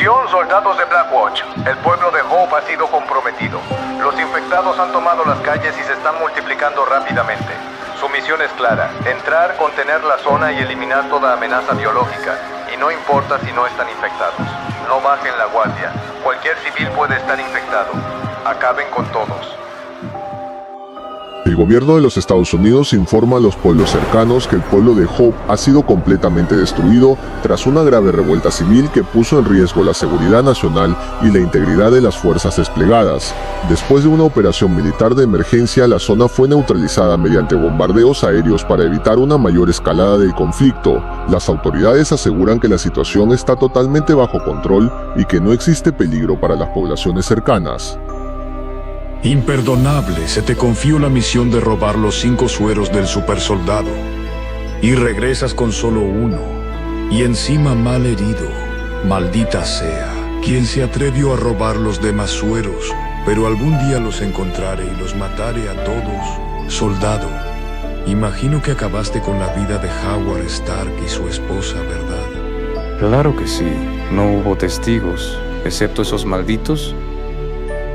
Atención, soldados de Blackwatch. El pueblo de Hope ha sido comprometido. Los infectados han tomado las calles y se están multiplicando rápidamente. Su misión es clara: entrar, contener la zona y eliminar toda amenaza biológica. Y no importa si no están infectados. No bajen la guardia. Cualquier civil puede estar infectado. Acaben con todos. El gobierno de los Estados Unidos informa a los pueblos cercanos que el pueblo de Hope ha sido completamente destruido tras una grave revuelta civil que puso en riesgo la seguridad nacional y la integridad de las fuerzas desplegadas. Después de una operación militar de emergencia, la zona fue neutralizada mediante bombardeos aéreos para evitar una mayor escalada del conflicto. Las autoridades aseguran que la situación está totalmente bajo control y que no existe peligro para las poblaciones cercanas. Imperdonable, se te confió la misión de robar los 5 sueros del supersoldado. Y regresas con solo uno. Y encima mal herido. Maldita sea, quien se atrevió a robar los demás sueros. Pero algún día los encontraré y los mataré a todos. Soldado, imagino que acabaste con la vida de Howard Stark y su esposa, ¿verdad? Claro que sí. No hubo testigos, excepto esos malditos.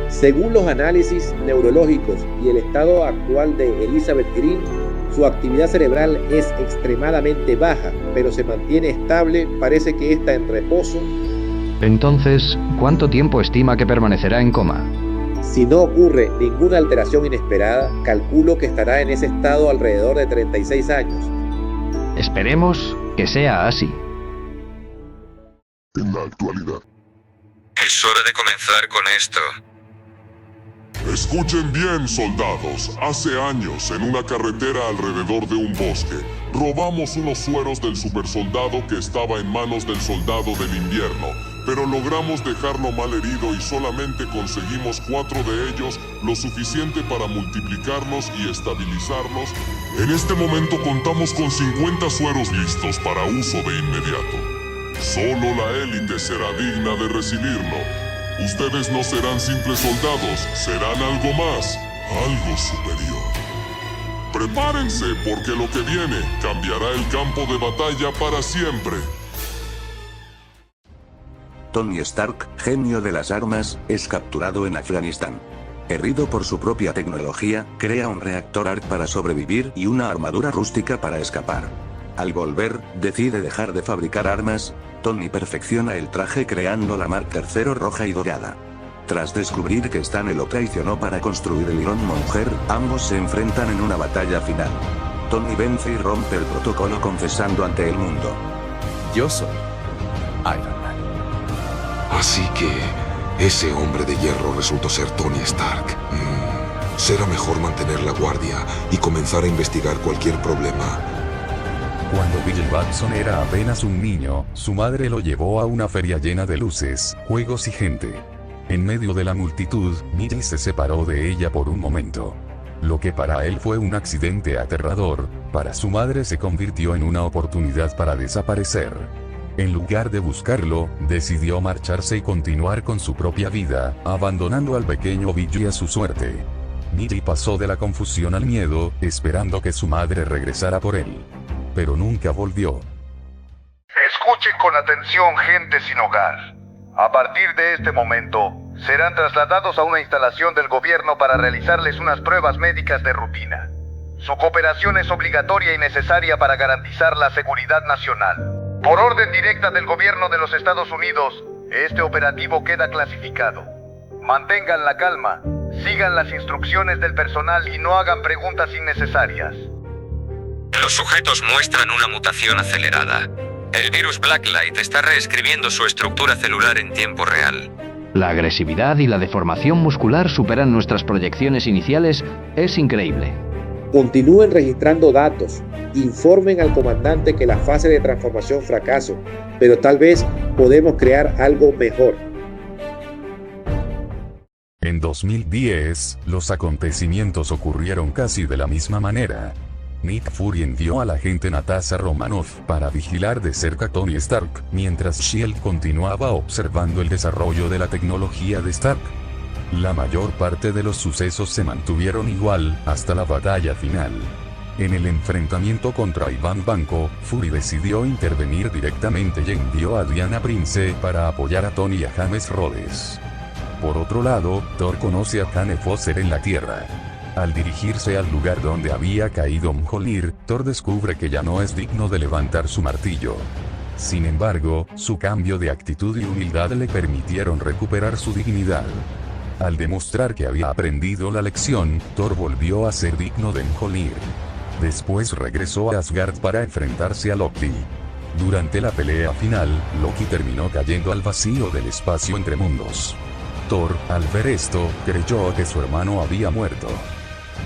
Según los análisis neurológicos y el estado actual de Elizabeth Green, su actividad cerebral es extremadamente baja, pero se mantiene estable, parece que está en reposo. Entonces, ¿cuánto tiempo estima que permanecerá en coma? Si no ocurre ninguna alteración inesperada, calculo que estará en ese estado alrededor de 36 años. Esperemos que sea así. En la actualidad. Es hora de comenzar con esto. Escuchen bien, soldados. Hace años, en una carretera alrededor de un bosque, robamos unos sueros del supersoldado que estaba en manos del soldado del invierno, pero logramos dejarlo mal herido y solamente conseguimos 4 de ellos, lo suficiente para multiplicarlos y estabilizarlos. En este momento contamos con 50 sueros listos para uso de inmediato. Solo la élite será digna de recibirlo. Ustedes no serán simples soldados, serán algo más, algo superior. Prepárense, porque lo que viene cambiará el campo de batalla para siempre. Tony Stark, genio de las armas, es capturado en Afganistán. Herido por su propia tecnología, crea un reactor ARC para sobrevivir y una armadura rústica para escapar. Al volver, decide dejar de fabricar armas. Tony perfecciona el traje creando la Mark III roja y dorada. Tras descubrir que Stanley lo traicionó para construir el Iron Monger, ambos se enfrentan en una batalla final. Tony vence y rompe el protocolo confesando ante el mundo: yo soy Iron Man. Así que ese hombre de hierro resultó ser Tony Stark. Será mejor mantener la guardia y comenzar a investigar cualquier problema. Cuando Bill Batson era apenas un niño, su madre lo llevó a una feria llena de luces, juegos y gente. En medio de la multitud, Billy se separó de ella por un momento. Lo que para él fue un accidente aterrador, para su madre se convirtió en una oportunidad para desaparecer. En lugar de buscarlo, decidió marcharse y continuar con su propia vida, abandonando al pequeño Billy a su suerte. Billy pasó de la confusión al miedo, esperando que su madre regresara por él. Pero nunca volvió. Escuchen con atención, gente sin hogar. A partir de este momento, serán trasladados a una instalación del gobierno para realizarles unas pruebas médicas de rutina. Su cooperación es obligatoria y necesaria para garantizar la seguridad nacional. Por orden directa del gobierno de los Estados Unidos, este operativo queda clasificado. Mantengan la calma, sigan las instrucciones del personal y no hagan preguntas innecesarias. Los sujetos muestran una mutación acelerada. El virus Blacklight está reescribiendo su estructura celular en tiempo real. La agresividad y la deformación muscular superan nuestras proyecciones iniciales, es increíble. Continúen registrando datos, informen al comandante que la fase de transformación fracasó, pero tal vez podemos crear algo mejor. En 2010, los acontecimientos ocurrieron casi de la misma manera. Nick Fury envió a la agente Natasha Romanoff para vigilar de cerca a Tony Stark, mientras S.H.I.E.L.D. continuaba observando el desarrollo de la tecnología de Stark. La mayor parte de los sucesos se mantuvieron igual, hasta la batalla final. En el enfrentamiento contra Ivan Vanko, Fury decidió intervenir directamente y envió a Diana Prince para apoyar a Tony y a James Rhodes. Por otro lado, Thor conoce a Jane Foster en la Tierra. Al dirigirse al lugar donde había caído Mjolnir, Thor descubre que ya no es digno de levantar su martillo. Sin embargo, su cambio de actitud y humildad le permitieron recuperar su dignidad. Al demostrar que había aprendido la lección, Thor volvió a ser digno de Mjolnir. Después regresó a Asgard para enfrentarse a Loki. Durante la pelea final, Loki terminó cayendo al vacío del espacio entre mundos. Thor, al ver esto, creyó que su hermano había muerto.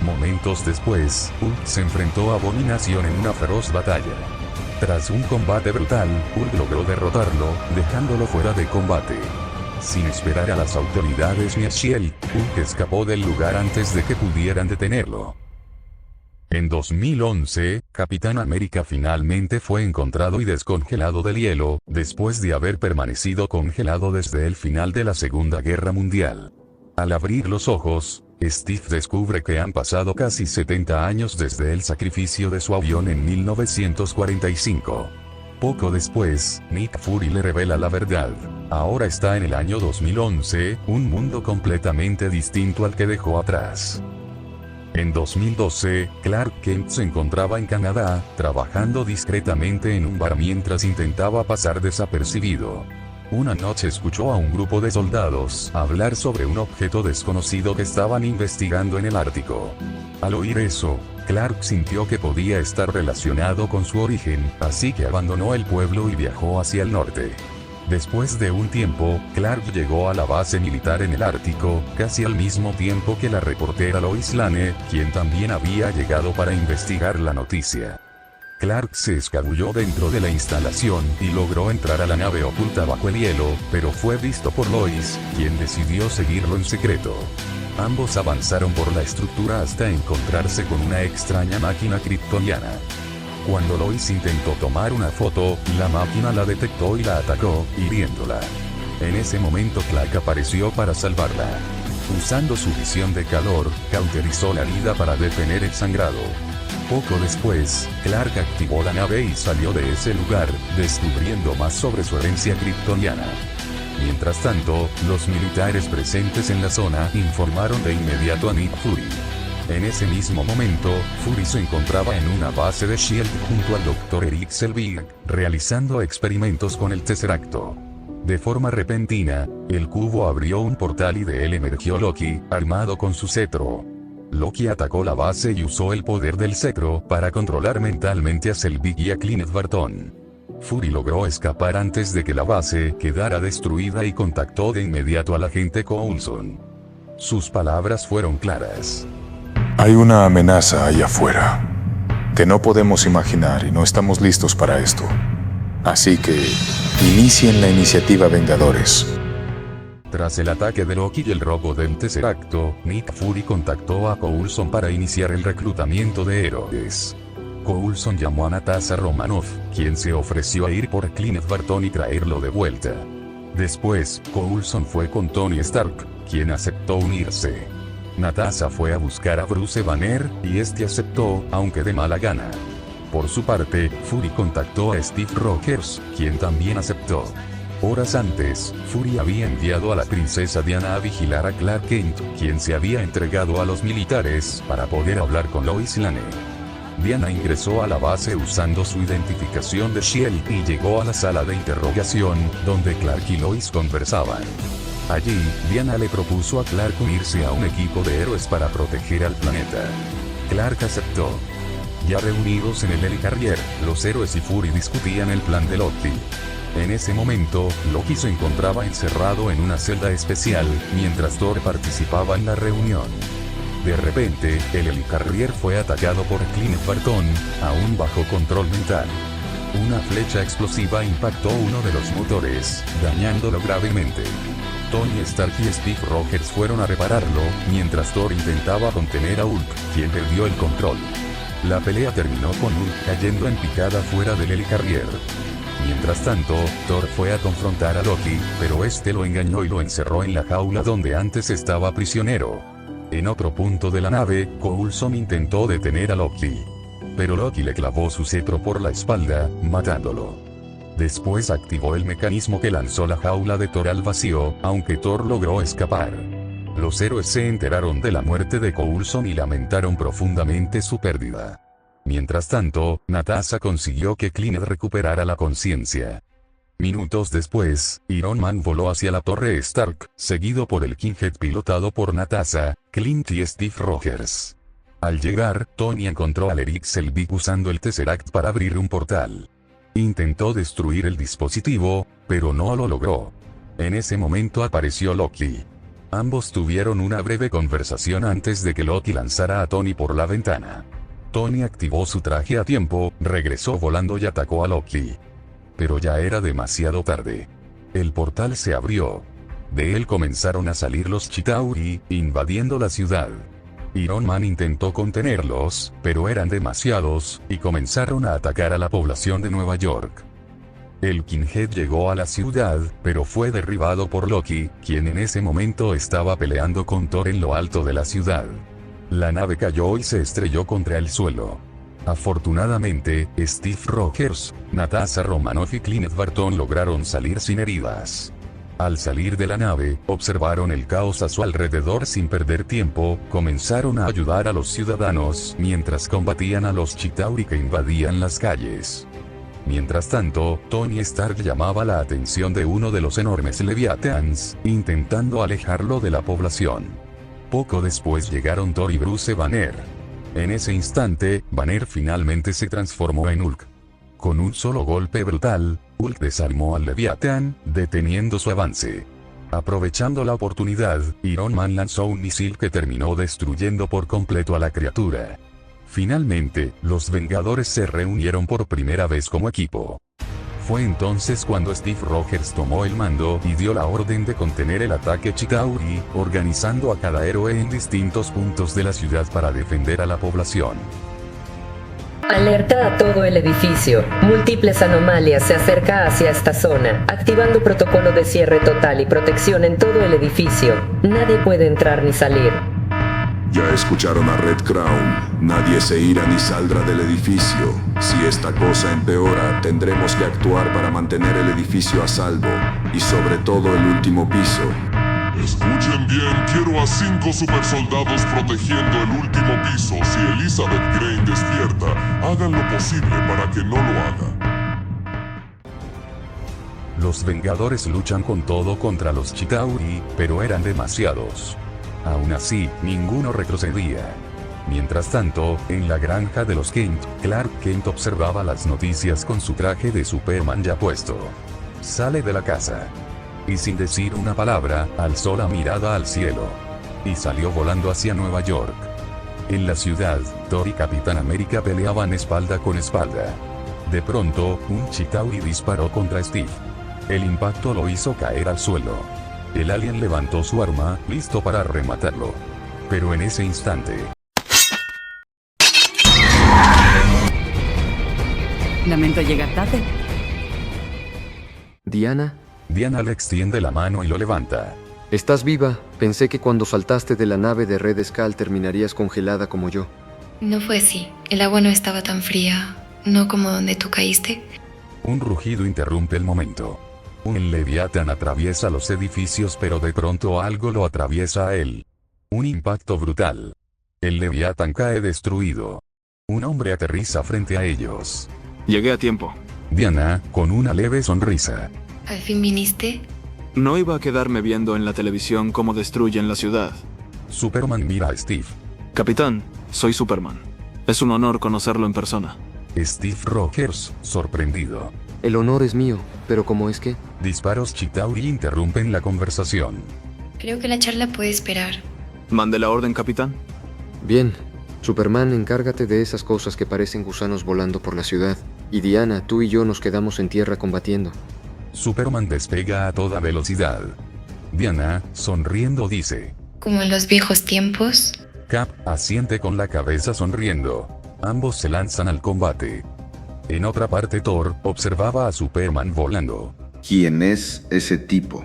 Momentos después, Hulk se enfrentó a Abominación en una feroz batalla. Tras un combate brutal, Hulk logró derrotarlo, dejándolo fuera de combate. Sin esperar a las autoridades ni a Shield, Hulk escapó del lugar antes de que pudieran detenerlo. En 2011, Capitán América finalmente fue encontrado y descongelado del hielo, después de haber permanecido congelado desde el final de la Segunda Guerra Mundial. Al abrir los ojos, Steve descubre que han pasado casi 70 años desde el sacrificio de su avión en 1945. Poco después, Nick Fury le revela la verdad. Ahora está en el año 2011, un mundo completamente distinto al que dejó atrás. En 2012, Clark Kent se encontraba en Canadá, trabajando discretamente en un bar mientras intentaba pasar desapercibido. Una noche escuchó a un grupo de soldados hablar sobre un objeto desconocido que estaban investigando en el Ártico. Al oír eso, Clark sintió que podía estar relacionado con su origen, así que abandonó el pueblo y viajó hacia el norte. Después de un tiempo, Clark llegó a la base militar en el Ártico, casi al mismo tiempo que la reportera Lois Lane, quien también había llegado para investigar la noticia. Clark se escabulló dentro de la instalación y logró entrar a la nave oculta bajo el hielo, pero fue visto por Lois, quien decidió seguirlo en secreto. Ambos avanzaron por la estructura hasta encontrarse con una extraña máquina kryptoniana. Cuando Lois intentó tomar una foto, la máquina la detectó y la atacó, hiriéndola. En ese momento Clark apareció para salvarla. Usando su visión de calor, cauterizó la herida para detener el sangrado. Poco después, Clark activó la nave y salió de ese lugar, descubriendo más sobre su herencia kryptoniana. Mientras tanto, los militares presentes en la zona informaron de inmediato a Nick Fury. En ese mismo momento, Fury se encontraba en una base de S.H.I.E.L.D. junto al Dr. Eric Selvig, realizando experimentos con el Tesseracto. De forma repentina, el cubo abrió un portal y de él emergió Loki, armado con su cetro. Loki atacó la base y usó el poder del cetro para controlar mentalmente a Selvig y a Clint Barton. Fury logró escapar antes de que la base quedara destruida y contactó de inmediato al agente Coulson. Sus palabras fueron claras. Hay una amenaza allá afuera que no podemos imaginar y no estamos listos para esto. Así que, inicien la iniciativa Vengadores. Tras el ataque de Loki y el robo del Tesseracto, Nick Fury contactó a Coulson para iniciar el reclutamiento de héroes. Coulson llamó a Natasha Romanoff, quien se ofreció a ir por Clint Barton y traerlo de vuelta. Después, Coulson fue con Tony Stark, quien aceptó unirse. Natasha fue a buscar a Bruce Banner, y este aceptó, aunque de mala gana. Por su parte, Fury contactó a Steve Rogers, quien también aceptó. Horas antes, Fury había enviado a la princesa Diana a vigilar a Clark Kent, quien se había entregado a los militares para poder hablar con Lois Lane. Diana ingresó a la base usando su identificación de S.H.I.E.L.D. y llegó a la sala de interrogación, donde Clark y Lois conversaban. Allí, Diana le propuso a Clark unirse a un equipo de héroes para proteger al planeta. Clark aceptó. Ya reunidos en el Helicarrier, los héroes y Fury discutían el plan de Loki. En ese momento, Loki se encontraba encerrado en una celda especial, mientras Thor participaba en la reunión. De repente, el Helicarrier fue atacado por Clint Barton, aún bajo control mental. Una flecha explosiva impactó uno de los motores, dañándolo gravemente. Tony Stark y Steve Rogers fueron a repararlo, mientras Thor intentaba contener a Hulk, quien perdió el control. La pelea terminó con Hulk cayendo en picada fuera del Helicarrier. Mientras tanto, Thor fue a confrontar a Loki, pero este lo engañó y lo encerró en la jaula donde antes estaba prisionero. En otro punto de la nave, Coulson intentó detener a Loki. pero Loki le clavó su cetro por la espalda, matándolo. Después activó el mecanismo que lanzó la jaula de Thor al vacío, aunque Thor logró escapar. Los héroes se enteraron de la muerte de Coulson y lamentaron profundamente su pérdida. Mientras tanto, Natasha consiguió que Clint recuperara la conciencia. Minutos después, Iron Man voló hacia la torre Stark, seguido por el Kinghead pilotado por Natasha, Clint y Steve Rogers. Al llegar, Tony encontró al Eric Selvig usando el Tesseract para abrir un portal. Intentó destruir el dispositivo, pero no lo logró. En ese momento apareció Loki. Ambos tuvieron una breve conversación antes de que Loki lanzara a Tony por la ventana. Tony activó su traje a tiempo, regresó volando y atacó a Loki. Pero ya era demasiado tarde. El portal se abrió. De él comenzaron a salir los Chitauri, invadiendo la ciudad. Iron Man intentó contenerlos, pero eran demasiados, y comenzaron a atacar a la población de Nueva York. El Kinghead llegó a la ciudad, pero fue derribado por Loki, quien en ese momento estaba peleando con Thor en lo alto de la ciudad. La nave cayó y se estrelló contra el suelo. Afortunadamente, Steve Rogers, Natasha Romanoff y Clint Barton lograron salir sin heridas. Al salir de la nave, observaron el caos a su alrededor sin perder tiempo, comenzaron a ayudar a los ciudadanos mientras combatían a los Chitauri que invadían las calles. Mientras tanto, Tony Stark llamaba la atención de uno de los enormes Leviathans, intentando alejarlo de la población. Poco después llegaron Thor y Bruce Banner. En ese instante, Banner finalmente se transformó en Hulk. Con un solo golpe brutal, Hulk desarmó al Leviathan, deteniendo su avance. Aprovechando la oportunidad, Iron Man lanzó un misil que terminó destruyendo por completo a la criatura. Finalmente, los Vengadores se reunieron por primera vez como equipo. Fue entonces cuando Steve Rogers tomó el mando y dio la orden de contener el ataque Chitauri, organizando a cada héroe en distintos puntos de la ciudad para defender a la población. Alerta a todo el edificio. Múltiples anomalias se acercan hacia esta zona, activando protocolo de cierre total y protección en todo el edificio. Nadie puede entrar ni salir. Ya escucharon a Red Crown. Nadie se irá ni saldrá del edificio. Si esta cosa empeora, tendremos que actuar para mantener el edificio a salvo. Y sobre todo el último piso. Escuchen bien, quiero a 5 supersoldados protegiendo el último piso. Si Elizabeth Crane despierta, hagan lo posible para que no lo haga. Los Vengadores luchan con todo contra los Chitauri, pero eran demasiados. Aún así, ninguno retrocedía. Mientras tanto, en la granja de los Kent, Clark Kent observaba las noticias con su traje de Superman ya puesto. Sale de la casa. Y sin decir una palabra, alzó la mirada al cielo. Y salió volando hacia Nueva York. En la ciudad, Thor y Capitán América peleaban espalda con espalda. De pronto, un Chitauri disparó contra Steve. El impacto lo hizo caer al suelo. El alien levantó su arma, listo para rematarlo. Pero en ese instante... Lamento llegar tarde. ¿Diana? Diana le extiende la mano y lo levanta. ¿Estás viva? Pensé que cuando saltaste de la nave de Red Skull terminarías congelada como yo. No fue así. El agua no estaba tan fría. No como donde tú caíste. Un rugido interrumpe el momento. Un Leviathan atraviesa los edificios, pero de pronto algo lo atraviesa a él. Un impacto brutal. El Leviathan cae destruido. Un hombre aterriza frente a ellos. Llegué a tiempo. Diana, con una leve sonrisa. ¿Al fin viniste? No iba a quedarme viendo en la televisión cómo destruyen la ciudad. Superman mira a Steve. Capitán, soy Superman. Es un honor conocerlo en persona. Steve Rogers, sorprendido. El honor es mío, pero ¿cómo es que? Disparos Chitauri interrumpen la conversación. Creo que la charla puede esperar. ¿Mande la orden, capitán? Bien. Superman, encárgate de esas cosas que parecen gusanos volando por la ciudad. Y Diana, tú y yo nos quedamos en tierra combatiendo. Superman despega a toda velocidad. Diana, sonriendo, dice: ¿Como en los viejos tiempos? Cap asiente con la cabeza sonriendo. Ambos se lanzan al combate. En otra parte, Thor observaba a Superman volando. ¿Quién es ese tipo?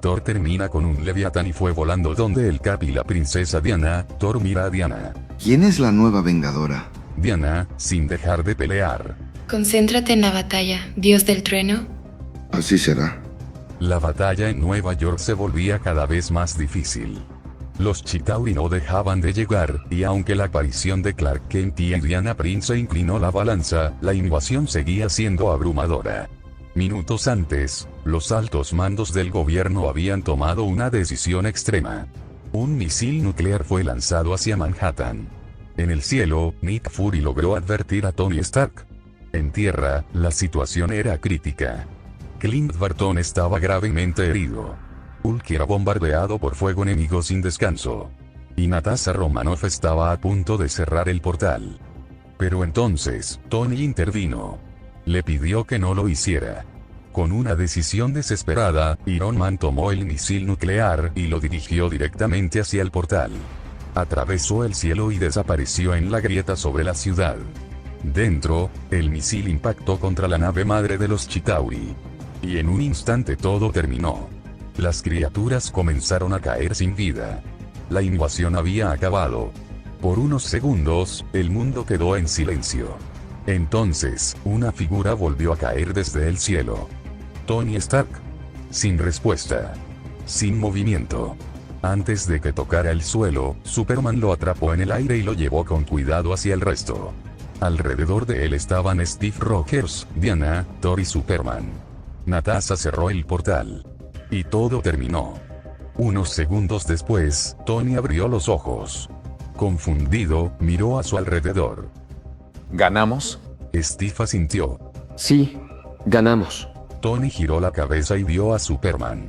Thor termina con un Leviathan y fue volando donde el Cap y la princesa Diana. Thor mira a Diana. ¿Quién es la nueva Vengadora? Diana, sin dejar de pelear. Concéntrate en la batalla, Dios del trueno. Así será. La batalla en Nueva York se volvía cada vez más difícil. Los Chitauri no dejaban de llegar, y aunque la aparición de Clark Kent y Diana Prince inclinó la balanza, la invasión seguía siendo abrumadora. Minutos antes, los altos mandos del gobierno habían tomado una decisión extrema. Un misil nuclear fue lanzado hacia Manhattan. En el cielo, Nick Fury logró advertir a Tony Stark. En tierra, la situación era crítica. Clint Barton estaba gravemente herido. Hulk era bombardeado por fuego enemigo sin descanso. Y Natasha Romanoff estaba a punto de cerrar el portal. Pero entonces, Tony intervino. Le pidió que no lo hiciera. Con una decisión desesperada, Iron Man tomó el misil nuclear y lo dirigió directamente hacia el portal. Atravesó el cielo y desapareció en la grieta sobre la ciudad. Dentro, el misil impactó contra la nave madre de los Chitauri. Y en un instante todo terminó. Las criaturas comenzaron a caer sin vida. La invasión había acabado. Por unos segundos, el mundo quedó en silencio. Entonces, una figura volvió a caer desde el cielo. Tony Stark. Sin respuesta. Sin movimiento. Antes de que tocara el suelo, Superman lo atrapó en el aire y lo llevó con cuidado hacia el resto. Alrededor de él estaban Steve Rogers, Diana, Thor y Superman. Natasha cerró el portal. Y todo terminó. Unos segundos después, Tony abrió los ojos. Confundido, miró a su alrededor. ¿Ganamos? Steve asintió. Sí, ganamos. Tony giró la cabeza y vio a Superman.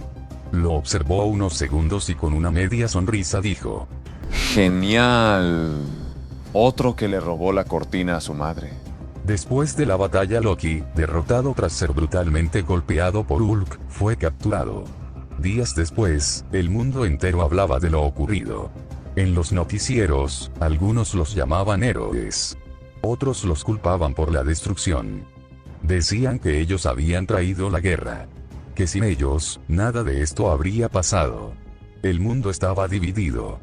Lo observó unos segundos y con una media sonrisa dijo: Genial. Otro que le robó la cortina a su madre. Después de la batalla, Loki, derrotado tras ser brutalmente golpeado por Hulk, fue capturado. Días después, el mundo entero hablaba de lo ocurrido. En los noticieros, algunos los llamaban héroes. Otros los culpaban por la destrucción. Decían que ellos habían traído la guerra. Que sin ellos, nada de esto habría pasado. El mundo estaba dividido.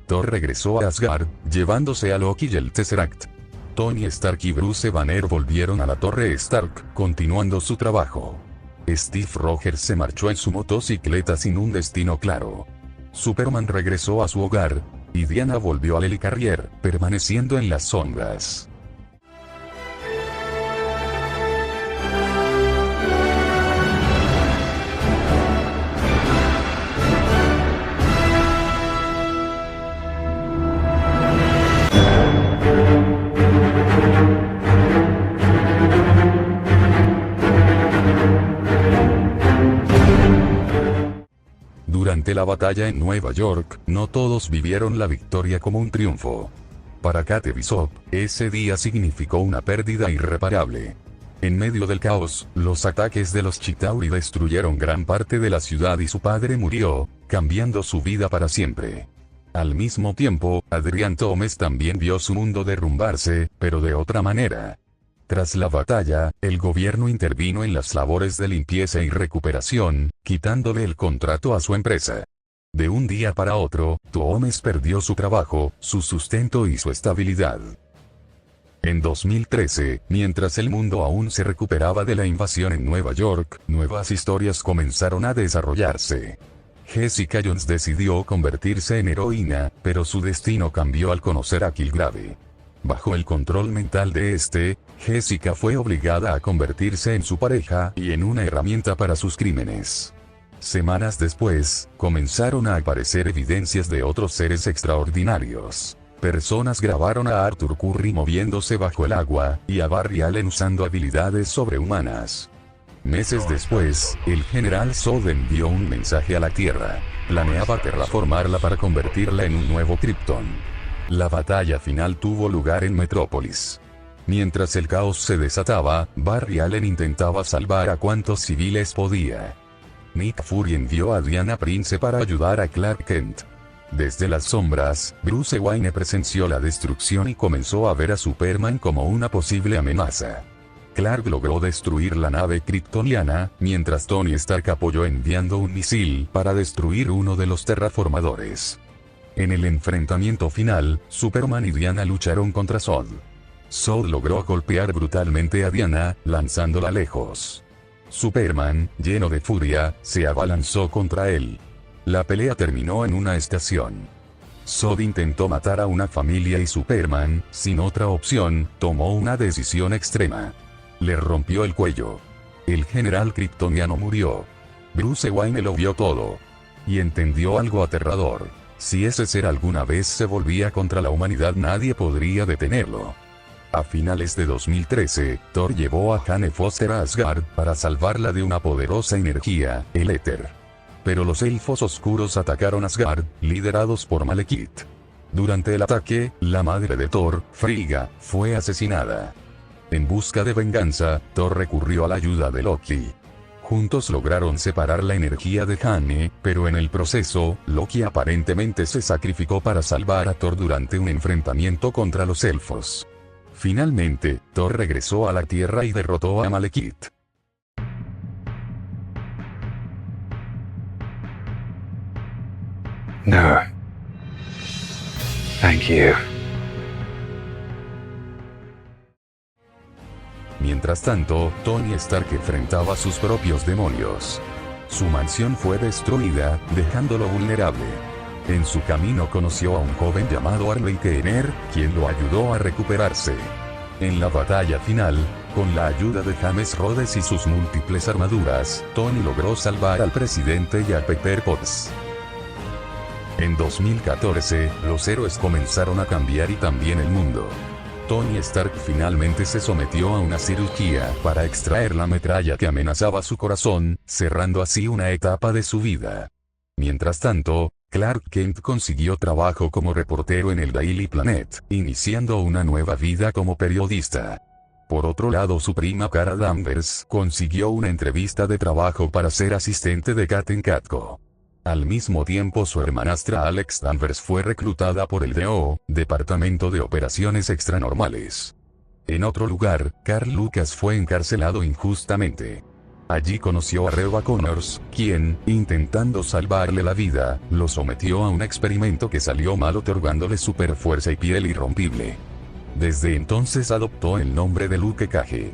Thor regresó a Asgard, llevándose a Loki y el Tesseract. Tony Stark y Bruce Banner volvieron a la Torre Stark, continuando su trabajo. Steve Rogers se marchó en su motocicleta sin un destino claro. Superman regresó a su hogar, y Diana volvió al Helicarrier, permaneciendo en las sombras. Durante la batalla en Nueva York, no todos vivieron la victoria como un triunfo. Para Kate Bishop, ese día significó una pérdida irreparable. En medio del caos, los ataques de los Chitauri destruyeron gran parte de la ciudad y su padre murió, cambiando su vida para siempre. Al mismo tiempo, Adrian Thomas también vio su mundo derrumbarse, pero de otra manera. Tras la batalla, el gobierno intervino en las labores de limpieza y recuperación, quitándole el contrato a su empresa. De un día para otro, Thomas perdió su trabajo, su sustento y su estabilidad. En 2013, mientras el mundo aún se recuperaba de la invasión en Nueva York, nuevas historias comenzaron a desarrollarse. Jessica Jones decidió convertirse en heroína, pero su destino cambió al conocer a Killgrave. Bajo el control mental de este, Jessica fue obligada a convertirse en su pareja y en una herramienta para sus crímenes. Semanas después, comenzaron a aparecer evidencias de otros seres extraordinarios. Personas grabaron a Arthur Curry moviéndose bajo el agua, y a Barry Allen usando habilidades sobrehumanas. Meses después, el general Zod envió un mensaje a la Tierra. Planeaba terraformarla para convertirla en un nuevo Krypton. La batalla final tuvo lugar en Metrópolis. Mientras el caos se desataba, Barry Allen intentaba salvar a cuantos civiles podía. Nick Fury envió a Diana Prince para ayudar a Clark Kent. Desde las sombras, Bruce Wayne presenció la destrucción y comenzó a ver a Superman como una posible amenaza. Clark logró destruir la nave kryptoniana, mientras Tony Stark apoyó enviando un misil para destruir uno de los terraformadores. En el enfrentamiento final, Superman y Diana lucharon contra Zod. Zod logró golpear brutalmente a Diana, lanzándola lejos. Superman, lleno de furia, se abalanzó contra él. La pelea terminó en una estación. Zod intentó matar a una familia y Superman, sin otra opción, tomó una decisión extrema. Le rompió el cuello. El general kryptoniano murió. Bruce Wayne lo vio todo. Y entendió algo aterrador. Si ese ser alguna vez se volvía contra la humanidad, nadie podría detenerlo. A finales de 2013, Thor llevó a Jane Foster a Asgard para salvarla de una poderosa energía, el éter. Pero los elfos oscuros atacaron Asgard, liderados por Malekith. Durante el ataque, la madre de Thor, Frigga, fue asesinada. En busca de venganza, Thor recurrió a la ayuda de Loki. Juntos lograron separar la energía de Jane, pero en el proceso, Loki aparentemente se sacrificó para salvar a Thor durante un enfrentamiento contra los elfos. Finalmente, Thor regresó a la Tierra y derrotó a Malekith. No. Thank you. Mientras tanto, Tony Stark enfrentaba sus propios demonios. Su mansión fue destruida, dejándolo vulnerable. En su camino conoció a un joven llamado Arleigh Kenner, quien lo ayudó a recuperarse. En la batalla final, con la ayuda de James Rhodes y sus múltiples armaduras, Tony logró salvar al presidente y a Pepper Potts. En 2014, los héroes comenzaron a cambiar y también el mundo. Tony Stark finalmente se sometió a una cirugía para extraer la metralla que amenazaba su corazón, cerrando así una etapa de su vida. Mientras tanto, Clark Kent consiguió trabajo como reportero en el Daily Planet, iniciando una nueva vida como periodista. Por otro lado, su prima Cara Danvers consiguió una entrevista de trabajo para ser asistente de Kat en Catco. Al mismo tiempo, su hermanastra Alex Danvers fue reclutada por el DO, Departamento de Operaciones Extranormales. En otro lugar, Carl Lucas fue encarcelado injustamente. Allí conoció a Reba Connors, quien, intentando salvarle la vida, lo sometió a un experimento que salió mal, otorgándole superfuerza y piel irrompible. Desde entonces adoptó el nombre de Luke Cage.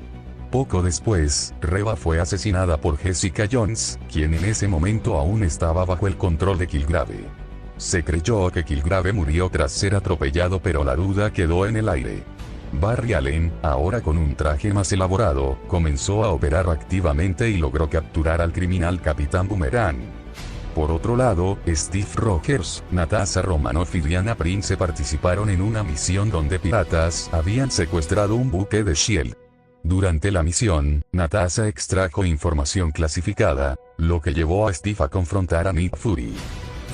Poco después, Reba fue asesinada por Jessica Jones, quien en ese momento aún estaba bajo el control de Killgrave. Se creyó que Killgrave murió tras ser atropellado, pero la duda quedó en el aire. Barry Allen, ahora con un traje más elaborado, comenzó a operar activamente y logró capturar al criminal Capitán Boomerang. Por otro lado, Steve Rogers, Natasha Romanoff y Diana Prince participaron en una misión donde piratas habían secuestrado un buque de S.H.I.E.L.D. Durante la misión, Natasha extrajo información clasificada, lo que llevó a Steve a confrontar a Nick Fury.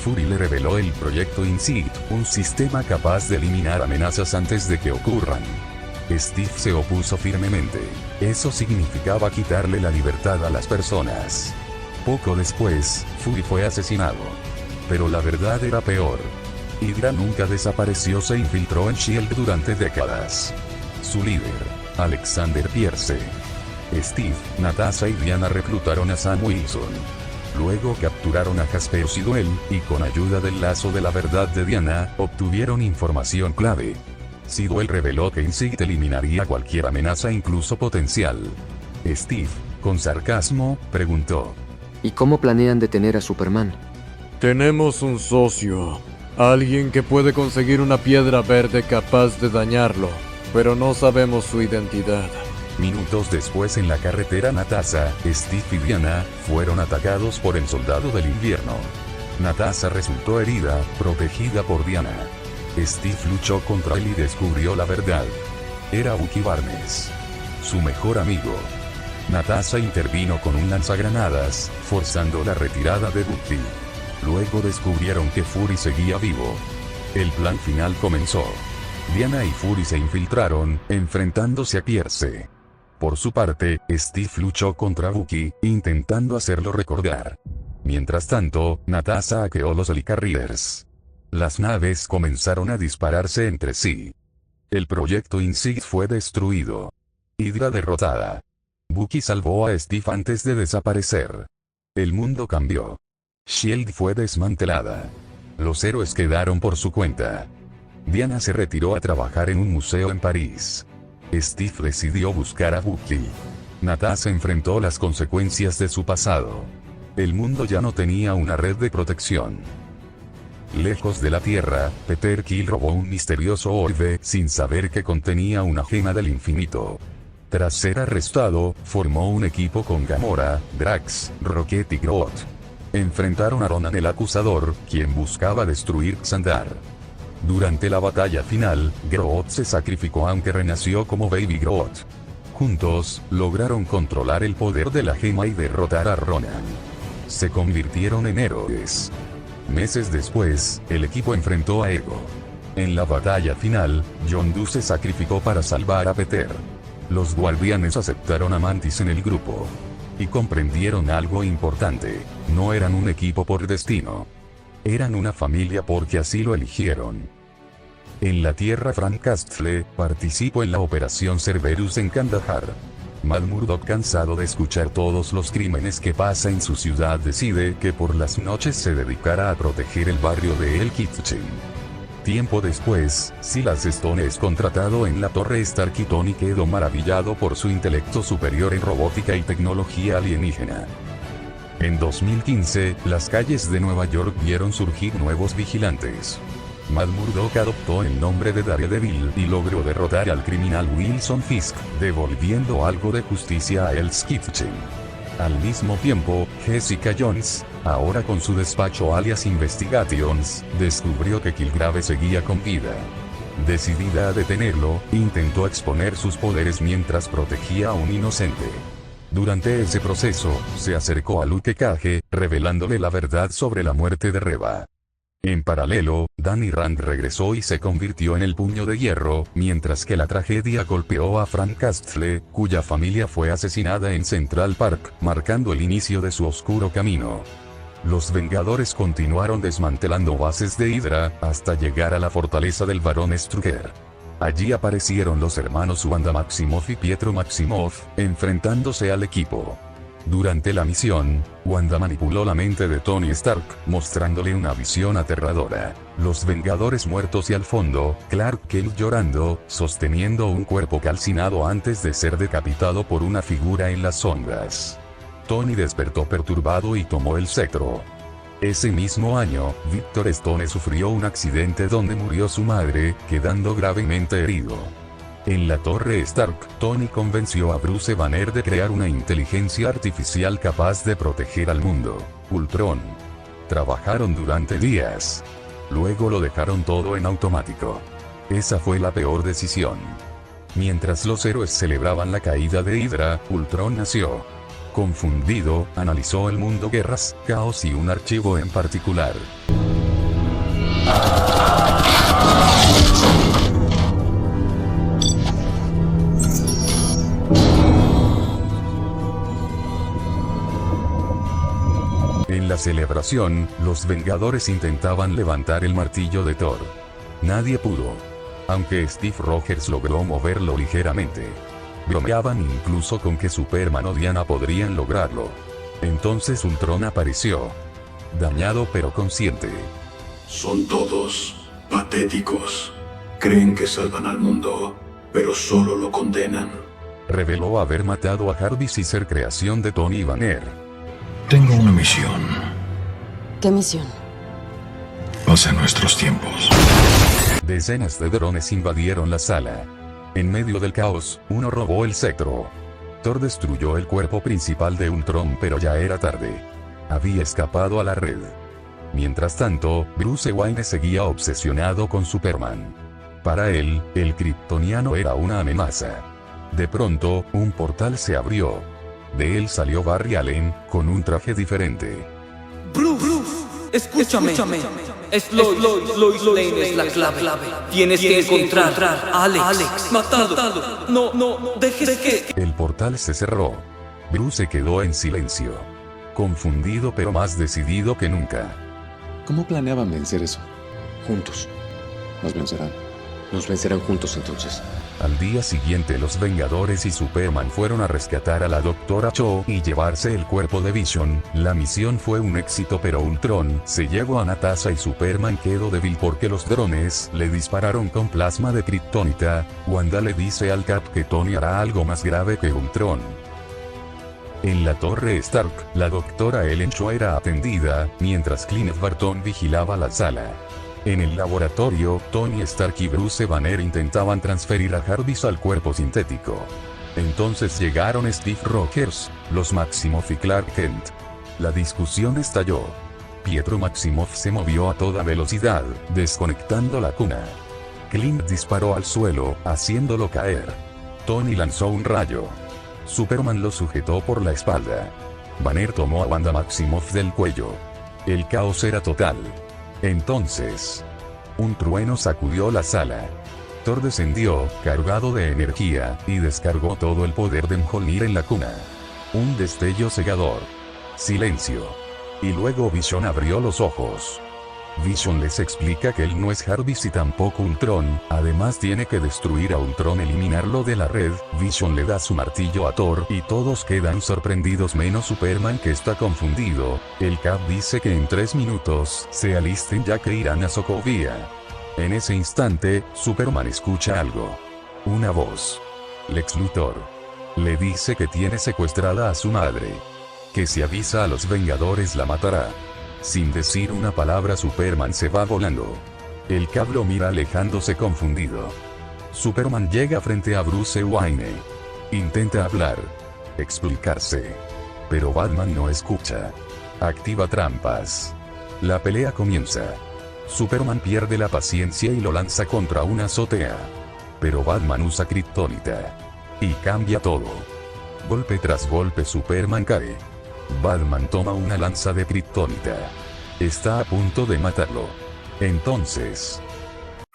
Fury le reveló el proyecto Insight, un sistema capaz de eliminar amenazas antes de que ocurran. Steve se opuso firmemente. Eso significaba quitarle la libertad a las personas. Poco después, Fury fue asesinado. Pero la verdad era peor. Hydra nunca desapareció, se infiltró en S.H.I.E.L.D. durante décadas. Su líder, Alexander Pierce, Steve, Natasha y Diana reclutaron a Sam Wilson. Luego capturaron a Jasper Sidwell, y con ayuda del lazo de la verdad de Diana, obtuvieron información clave. Sidwell reveló que Insight eliminaría cualquier amenaza, incluso potencial. Steve, con sarcasmo, preguntó: ¿Y cómo planean detener a Superman? Tenemos un socio, alguien que puede conseguir una piedra verde capaz de dañarlo, pero no sabemos su identidad. Minutos después, en la carretera, Natasha, Steve y Diana fueron atacados por el Soldado del Invierno. Natasha resultó herida, protegida por Diana. Steve luchó contra él y descubrió la verdad. Era Bucky Barnes, su mejor amigo. Natasha intervino con un lanzagranadas, forzando la retirada de Bucky. Luego descubrieron que Fury seguía vivo. El plan final comenzó. Diana y Fury se infiltraron, enfrentándose a Pierce. Por su parte, Steve luchó contra Bucky, intentando hacerlo recordar. Mientras tanto, Natasha hackeó los Helicarriers. Las naves comenzaron a dispararse entre sí. El proyecto Insight fue destruido. Hydra derrotada. Bucky salvó a Steve antes de desaparecer. El mundo cambió. S.H.I.E.L.D. fue desmantelada. Los héroes quedaron por su cuenta. Diana se retiró a trabajar en un museo en París. Steve decidió buscar a Bucky. Natasha enfrentó las consecuencias de su pasado. El mundo ya no tenía una red de protección. Lejos de la Tierra, Peter Quill robó un misterioso orbe sin saber que contenía una gema del infinito. Tras ser arrestado, formó un equipo con Gamora, Drax, Rocket y Groot. Enfrentaron a Ronan el Acusador, quien buscaba destruir Xandar. Durante la batalla final, Groot se sacrificó aunque renació como Baby Groot. Juntos, lograron controlar el poder de la gema y derrotar a Ronan. Se convirtieron en héroes. Meses después, el equipo enfrentó a Ego. En la batalla final, Yondu se sacrificó para salvar a Peter. Los guardianes aceptaron a Mantis en el grupo. Y comprendieron algo importante: no eran un equipo por destino. Eran una familia porque así lo eligieron. En la Tierra, Frank Castle participó en la Operación Cerberus en Kandahar. Matt Murdock, cansado de escuchar todos los crímenes que pasa en su ciudad, decide que por las noches se dedicará a proteger el barrio de El Kitchen. Tiempo después, Silas Stone es contratado en la Torre Stark y Tony quedó maravillado por su intelecto superior en robótica y tecnología alienígena. En 2015, las calles de Nueva York vieron surgir nuevos vigilantes. Matt Murdock adoptó el nombre de Daredevil y logró derrotar al criminal Wilson Fisk, devolviendo algo de justicia a Hell's Kitchen. Al mismo tiempo, Jessica Jones, ahora con su despacho alias Investigations, descubrió que Killgrave seguía con vida. Decidida a detenerlo, intentó exponer sus poderes mientras protegía a un inocente. Durante ese proceso, se acercó a Luke Cage, revelándole la verdad sobre la muerte de Reva. En paralelo, Danny Rand regresó y se convirtió en el Puño de Hierro, mientras que la tragedia golpeó a Frank Castle, cuya familia fue asesinada en Central Park, marcando el inicio de su oscuro camino. Los Vengadores continuaron desmantelando bases de Hydra, hasta llegar a la fortaleza del Barón Strucker. Allí aparecieron los hermanos Wanda Maximoff y Pietro Maximoff, enfrentándose al equipo. Durante la misión, Wanda manipuló la mente de Tony Stark, mostrándole una visión aterradora. Los Vengadores muertos y al fondo, Clark Kent llorando, sosteniendo un cuerpo calcinado antes de ser decapitado por una figura en las sombras. Tony despertó perturbado y tomó el cetro. Ese mismo año, Victor Stone sufrió un accidente donde murió su madre, quedando gravemente herido. En la Torre Stark, Tony convenció a Bruce Banner de crear una inteligencia artificial capaz de proteger al mundo, Ultron. Trabajaron durante días. Luego lo dejaron todo en automático. Esa fue la peor decisión. Mientras los héroes celebraban la caída de Hydra, Ultron nació. Confundido, analizó el mundo, guerras, caos y un archivo en particular. En la celebración, los Vengadores intentaban levantar el martillo de Thor. Nadie pudo. Aunque Steve Rogers logró moverlo ligeramente. Bromeaban incluso con que Superman o Diana podrían lograrlo. Entonces Ultron apareció. Dañado pero consciente. Son todos patéticos. Creen que salvan al mundo, pero solo lo condenan. Reveló haber matado a Jarvis y ser creación de Tony Banner. Tengo una misión. ¿Qué misión? Pasa nuestros tiempos. Decenas de drones invadieron la sala. En medio del caos, uno robó el cetro. Thor destruyó el cuerpo principal de Ultron, pero ya era tarde. Había escapado a la red. Mientras tanto, Bruce Wayne seguía obsesionado con Superman. Para él, el kryptoniano era una amenaza. De pronto, un portal se abrió. De él salió Barry Allen, con un traje diferente. Bruce, escúchame. Lois Lane es la clave. Tienes que encontrar a Alex. Matado. No, dejes que... El portal se cerró. Bruce se quedó en silencio. Confundido pero más decidido que nunca. ¿Cómo planeaban vencer eso? Juntos. Nos vencerán. Nos vencerán juntos entonces. Al día siguiente los Vengadores y Superman fueron a rescatar a la Dra. Cho y llevarse el cuerpo de Vision. La misión fue un éxito, pero Ultron se llevó a Natasha y Superman quedó débil porque los drones le dispararon con plasma de kriptonita. Wanda le dice al Cap que Tony hará algo más grave que Ultron. En la torre Stark, la Dra. Ellen Cho era atendida, mientras Clint Barton vigilaba la sala. En el laboratorio, Tony Stark y Bruce Banner intentaban transferir a Jarvis al cuerpo sintético. Entonces llegaron Steve Rogers, los Maximoff y Clark Kent. La discusión estalló. Pietro Maximoff se movió a toda velocidad, desconectando la cuna. Clint disparó al suelo, haciéndolo caer. Tony lanzó un rayo. Superman lo sujetó por la espalda. Banner tomó a Wanda Maximoff del cuello. El caos era total. Entonces, un trueno sacudió la sala. Thor descendió, cargado de energía, y descargó todo el poder de Mjolnir en la cuna. Un destello cegador. Silencio. Y luego Vision abrió los ojos. Vision les explica que él no es Jarvis y tampoco Ultron, además tiene que destruir a Ultron, eliminarlo de la red. Vision le da su martillo a Thor y todos quedan sorprendidos menos Superman, que está confundido. El Cap dice que en 3 minutos se alisten ya que irán a Sokovia. En ese instante, Superman escucha algo. Una voz. Lex Luthor. Le dice que tiene secuestrada a su madre. Que si avisa a los Vengadores la matará. Sin decir una palabra, Superman se va volando. El Cap lo mira alejándose confundido. Superman llega frente a Bruce Wayne. Intenta hablar. Explicarse. Pero Batman no escucha. Activa trampas. La pelea comienza. Superman pierde la paciencia y lo lanza contra una azotea. Pero Batman usa kriptonita. Y cambia todo. Golpe tras golpe Superman cae. Batman toma una lanza de kriptonita. Está a punto de matarlo. Entonces...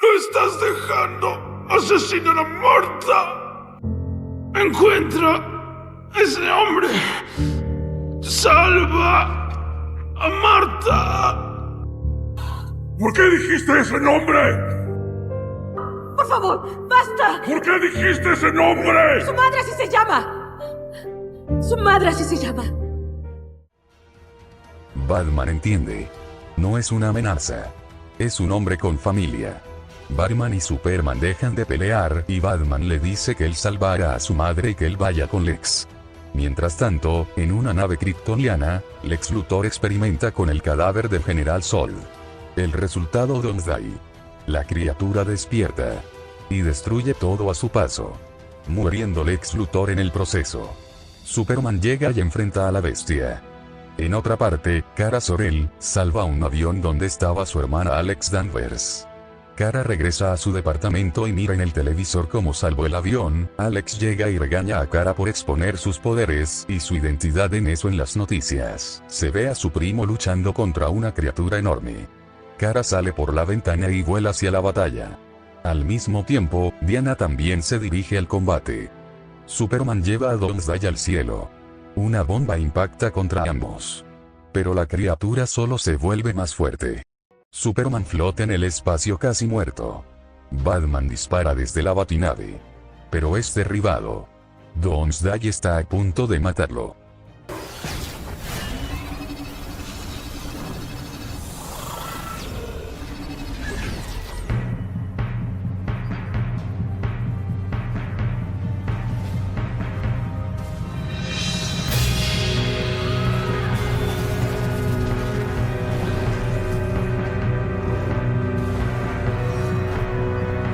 ¡Lo estás dejando! ¡Asesinar a Marta! ¡Encuentra a ese hombre! ¡Salva a Marta! ¿Por qué dijiste ese nombre? ¡Por favor, basta! ¿Por qué dijiste ese nombre? ¡Su madre así se llama! ¡Su madre así se llama! Batman entiende. No es una amenaza. Es un hombre con familia. Batman y Superman dejan de pelear y Batman le dice que él salvará a su madre y que él vaya con Lex. Mientras tanto, en una nave kryptoniana, Lex Luthor experimenta con el cadáver del General Zod. El resultado: Doomsday. La criatura despierta y destruye todo a su paso, muriendo Lex Luthor en el proceso. Superman llega y enfrenta a la bestia. En otra parte, Kara Zor-El salva un avión donde estaba su hermana Alex Danvers. Kara regresa a su departamento y mira en el televisor cómo salvó el avión. Alex llega y regaña a Kara por exponer sus poderes y su identidad en eso. En las noticias, se ve a su primo luchando contra una criatura enorme. Kara sale por la ventana y vuela hacia la batalla. Al mismo tiempo, Diana también se dirige al combate. Superman lleva a Doomsday al cielo. Una bomba impacta contra ambos. Pero la criatura solo se vuelve más fuerte. Superman flota en el espacio casi muerto. Batman dispara desde la batinave. Pero es derribado. Doomsday está a punto de matarlo.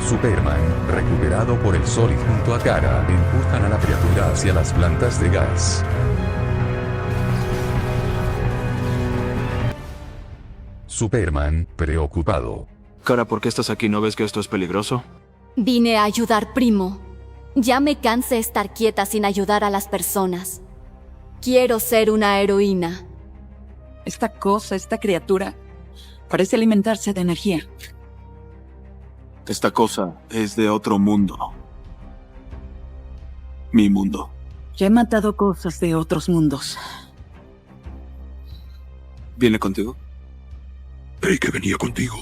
Superman, recuperado por el sol y junto a Kara, empujan a la criatura hacia las plantas de gas. Superman, preocupado. Kara, ¿por qué estás aquí? ¿No ves que esto es peligroso? Vine a ayudar, primo. Ya me cansé de estar quieta sin ayudar a las personas. Quiero ser una heroína. Esta cosa, esta criatura, parece alimentarse de energía. Esta cosa es de otro mundo. Mi mundo. Ya he matado cosas de otros mundos. ¿Viene contigo? Creí que venía contigo.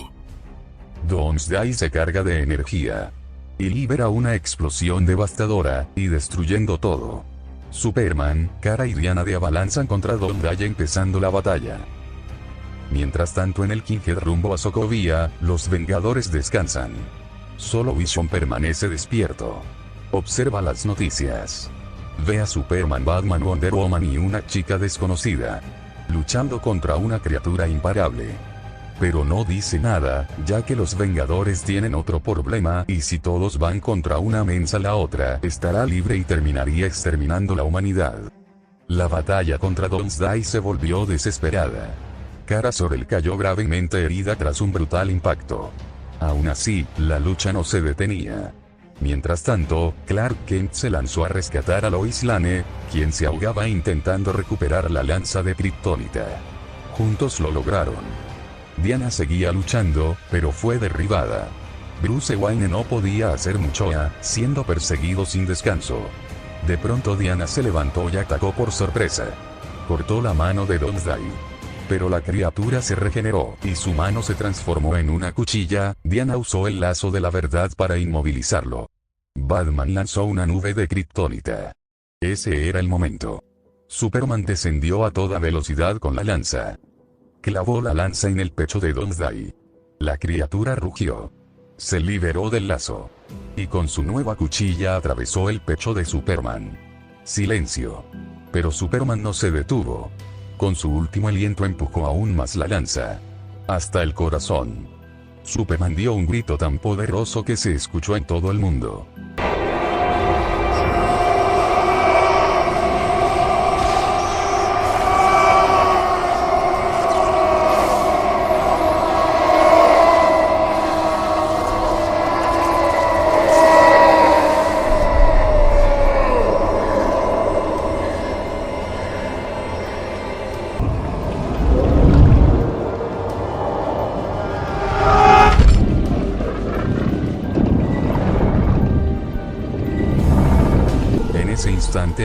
Doomsday se carga de energía y libera una explosión devastadora y destruyendo todo. Superman, Kara y Diana de abalanzan contra Doomsday empezando la batalla. Mientras tanto en el Kinghead rumbo a Sokovia, los Vengadores descansan. Solo Vision permanece despierto. Observa las noticias. Ve a Superman, Batman, Wonder Woman y una chica desconocida luchando contra una criatura imparable. Pero no dice nada, ya que los Vengadores tienen otro problema y si todos van contra una mensa la otra estará libre y terminaría exterminando la humanidad. La batalla contra Doomsday se volvió desesperada. Kara Zor-El cayó gravemente herida tras un brutal impacto. Aún así, la lucha no se detenía. Mientras tanto, Clark Kent se lanzó a rescatar a Lois Lane, quien se ahogaba intentando recuperar la lanza de Kryptonita. Juntos lo lograron. Diana seguía luchando, pero fue derribada. Bruce Wayne no podía hacer mucho, siendo perseguido sin descanso. De pronto Diana se levantó y atacó por sorpresa. Cortó la mano de Doomsday. Pero la criatura se regeneró y su mano se transformó en una cuchilla. Diana usó el lazo de la verdad para inmovilizarlo. Batman lanzó una nube de Kryptonita. Ese era el momento. Superman descendió a toda velocidad con la lanza. Clavó la lanza en el pecho de Doomsday. La criatura rugió. Se liberó del lazo. Y con su nueva cuchilla atravesó el pecho de Superman. Silencio. Pero Superman no se detuvo. Con su último aliento empujó aún más la lanza. Hasta el corazón. Superman dio un grito tan poderoso que se escuchó en todo el mundo.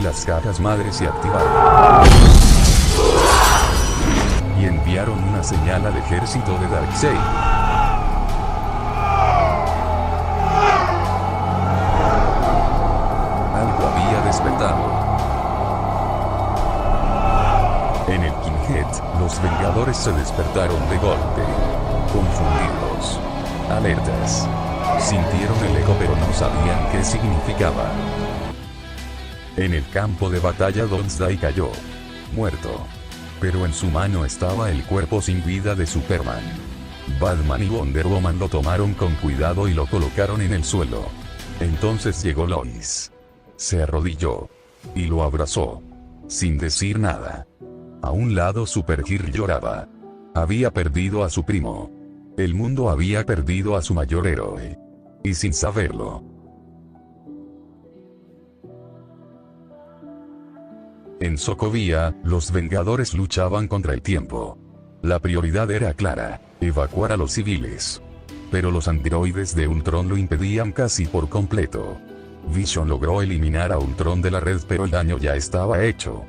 Las cajas madres se activaron y enviaron una señal al ejército de Darkseid. Algo había despertado. En el Kinghead, los Vengadores se despertaron de golpe, confundidos, alertas. Sintieron el eco pero no sabían qué significaba. En el campo de batalla Doomsday cayó, muerto. Pero en su mano estaba el cuerpo sin vida de Superman. Batman y Wonder Woman lo tomaron con cuidado y lo colocaron en el suelo. Entonces llegó Lois. Se arrodilló. Y lo abrazó. Sin decir nada. A un lado Supergirl lloraba. Había perdido a su primo. El mundo había perdido a su mayor héroe. Y sin saberlo. En Sokovia, los Vengadores luchaban contra el tiempo. La prioridad era clara, evacuar a los civiles. Pero los androides de Ultron lo impedían casi por completo. Vision logró eliminar a Ultron de la red pero el daño ya estaba hecho.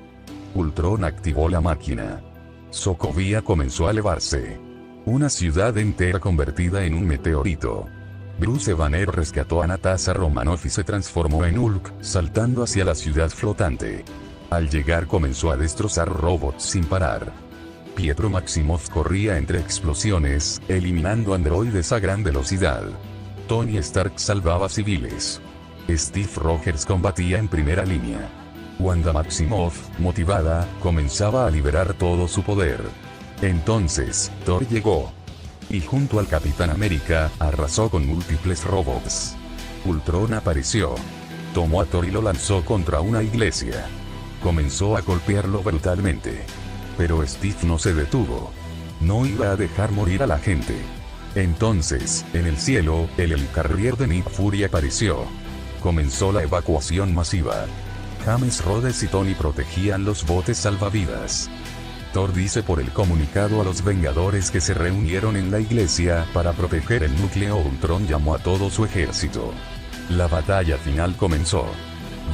Ultron activó la máquina. Sokovia comenzó a elevarse. Una ciudad entera convertida en un meteorito. Bruce Banner rescató a Natasha Romanoff y se transformó en Hulk, saltando hacia la ciudad flotante. Al llegar comenzó a destrozar robots sin parar. Pietro Maximoff corría entre explosiones, eliminando androides a gran velocidad. Tony Stark salvaba civiles. Steve Rogers combatía en primera línea. Wanda Maximoff, motivada, comenzaba a liberar todo su poder. Entonces, Thor llegó. Y junto al Capitán América, arrasó con múltiples robots. Ultron apareció. Tomó a Thor y lo lanzó contra una iglesia. Comenzó a golpearlo brutalmente. Pero Steve no se detuvo. No iba a dejar morir a la gente. Entonces, en el cielo, el Helicarrier de Nick Fury apareció. Comenzó la evacuación masiva. James Rhodes y Tony protegían los botes salvavidas. Thor dice por el comunicado a los Vengadores que se reunieron en la iglesia para proteger el núcleo. Ultron llamó a todo su ejército. La batalla final comenzó.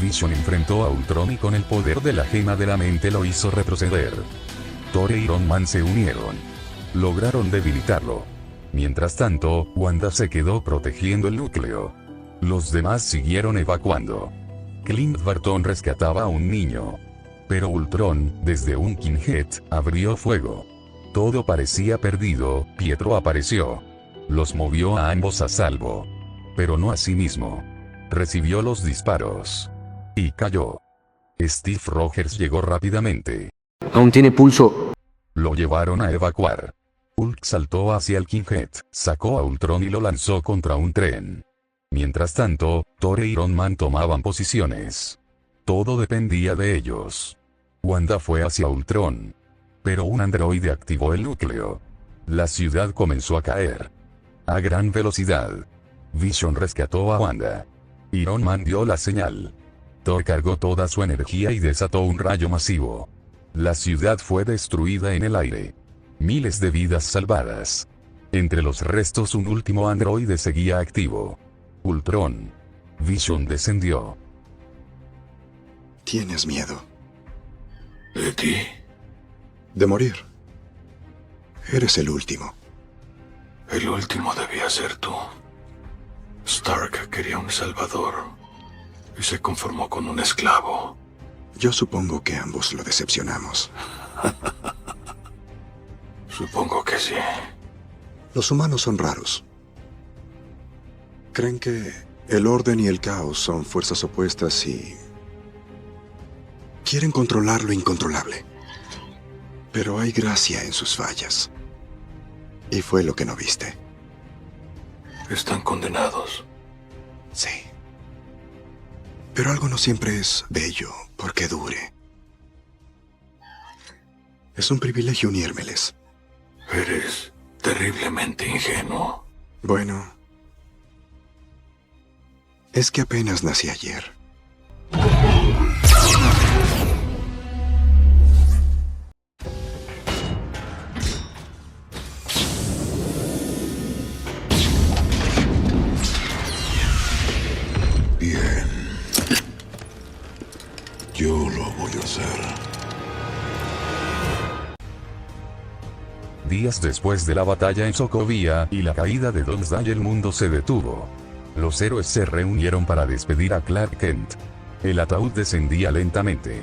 Vision enfrentó a Ultron y con el poder de la gema de la mente lo hizo retroceder. Thor e Iron Man se unieron. Lograron debilitarlo. Mientras tanto, Wanda se quedó protegiendo el núcleo. Los demás siguieron evacuando. Clint Barton rescataba a un niño. Pero Ultron, desde un Kinghead, abrió fuego. Todo parecía perdido. Pietro apareció. Los movió a ambos a salvo. Pero no a sí mismo. Recibió los disparos. Y cayó. Steve Rogers llegó rápidamente. Aún tiene pulso. Lo llevaron a evacuar. Hulk saltó hacia el Kinghead, sacó a Ultron y lo lanzó contra un tren. Mientras tanto, Thor e Iron Man tomaban posiciones. Todo dependía de ellos. Wanda fue hacia Ultron. Pero un androide activó el núcleo. La ciudad comenzó a caer. A gran velocidad. Vision rescató a Wanda. Iron Man dio la señal. Thor cargó toda su energía y desató un rayo masivo. La ciudad fue destruida en el aire. Miles de vidas salvadas. Entre los restos un último androide seguía activo. Ultron. Vision descendió. ¿Tienes miedo? ¿De ti? De morir. Eres el último. El último debía ser tú. Stark quería un salvador y se conformó con un esclavo. Yo supongo que ambos lo decepcionamos. Supongo que sí. Los humanos son raros. Creen que el orden y el caos son fuerzas opuestas y quieren controlar lo incontrolable. Pero hay gracia en sus fallas. Y fue lo que no viste. Están condenados. Sí. Pero algo no siempre es bello porque dure. Es un privilegio unírmeles. Eres terriblemente ingenuo. Bueno, es que apenas nací ayer. Bien. Yo lo voy a hacer. Días después de la batalla en Sokovia y la caída de Doomsday, el mundo se detuvo. Los héroes se reunieron para despedir a Clark Kent. El ataúd descendía lentamente.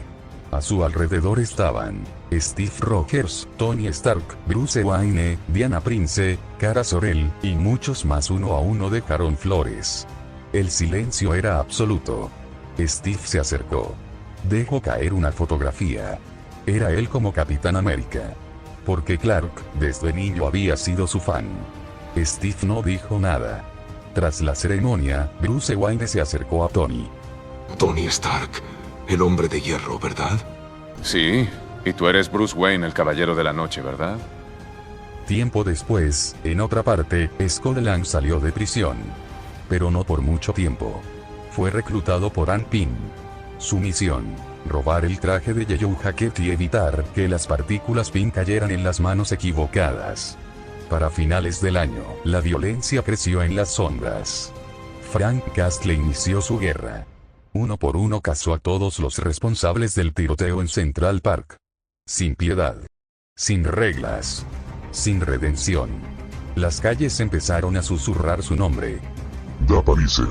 A su alrededor estaban Steve Rogers, Tony Stark, Bruce Wayne, Diana Prince, Kara Zor-El, y muchos más. Uno a uno dejaron flores. El silencio era absoluto. Steve se acercó. Dejó caer una fotografía. Era él como Capitán América. Porque Clark, desde niño, había sido su fan. Steve no dijo nada. Tras la ceremonia, Bruce Wayne se acercó a Tony. Tony Stark, el hombre de hierro, ¿verdad? Sí, y tú eres Bruce Wayne, el caballero de la noche, ¿verdad? Tiempo después, en otra parte, Scott Lang salió de prisión. Pero no por mucho tiempo. Fue reclutado por Hank Pym. Su misión: robar el traje de Yellow Jacket y evitar que las partículas Pym cayeran en las manos equivocadas. Para finales del año, la violencia creció en las sombras. Frank Castle inició su guerra. Uno por uno cazó a todos los responsables del tiroteo en Central Park. Sin piedad. Sin reglas. Sin redención. Las calles empezaron a susurrar su nombre. Daparícer.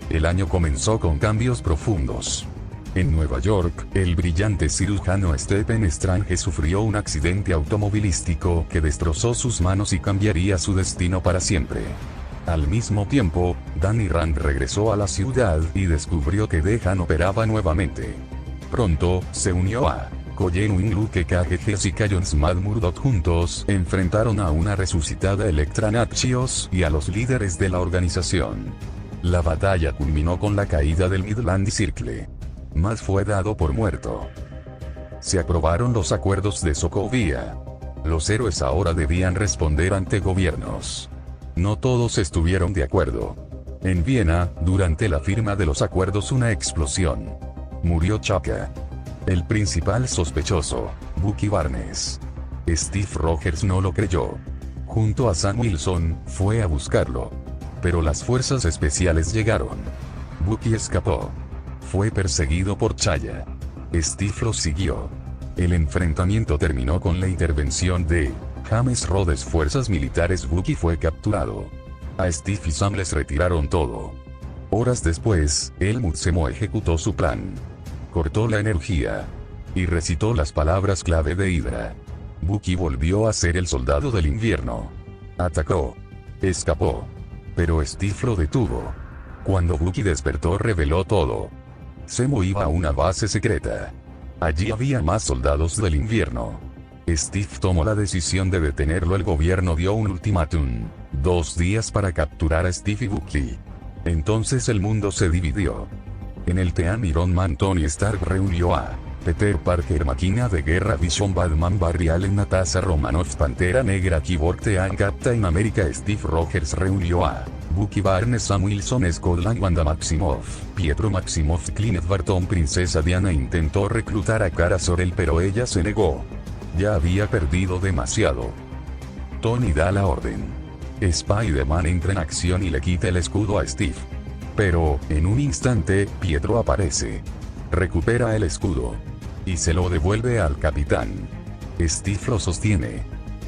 El año comenzó con cambios profundos. En Nueva York, el brillante cirujano Stephen Strange sufrió un accidente automovilístico que destrozó sus manos y cambiaría su destino para siempre. Al mismo tiempo, Danny Rand regresó a la ciudad y descubrió que Dejan operaba nuevamente. Pronto, se unió a Colleen Wing. Luke Cage, Jessica Jones, Matt Murdock juntos enfrentaron a una resucitada Elektra Natchios y a los líderes de la organización. La batalla culminó con la caída del Midland Circle. Matt fue dado por muerto. Se aprobaron los acuerdos de Sokovia. Los héroes ahora debían responder ante gobiernos. No todos estuvieron de acuerdo. En Viena, durante la firma de los acuerdos, una explosión. Murió Chaka. El principal sospechoso, Bucky Barnes. Steve Rogers no lo creyó. Junto a Sam Wilson, fue a buscarlo. Pero las fuerzas especiales llegaron. Bucky escapó. Fue perseguido por Chaya. Steve lo siguió. El enfrentamiento terminó con la intervención de James Rhodes, fuerzas militares Bucky fue capturado. A Steve y Sam les retiraron todo. Horas después, Helmut Zemo ejecutó su plan. Cortó la energía. Y recitó las palabras clave de Hydra. Bucky volvió a ser el soldado del invierno. Atacó. Escapó. Pero Steve lo detuvo. Cuando Bucky despertó, reveló todo. Zemo iba a una base secreta. Allí había más soldados del invierno. Steve tomó la decisión de detenerlo. El gobierno dio un ultimátum: 2 días para capturar a Steve y Bucky. Entonces el mundo se dividió. En el Team Iron Man, Tony Stark reunió a Peter Parker, Máquina de Guerra, Vision, Batman, Barry Allen, Natasha Romanoff, Pantera Negra, Cyborg, Team Captain America. Steve Rogers reunió a Bucky Barnes, Sam Wilson, Scott Lang, Wanda Maximoff, Pietro Maximoff, Clint Barton. Princesa Diana intentó reclutar a Kara Zor-El, pero ella se negó. Ya había perdido demasiado. Tony da la orden. Spider-Man entra en acción y le quita el escudo a Steve. Pero, en un instante, Pietro aparece. Recupera el escudo. Y se lo devuelve al capitán. Steve lo sostiene.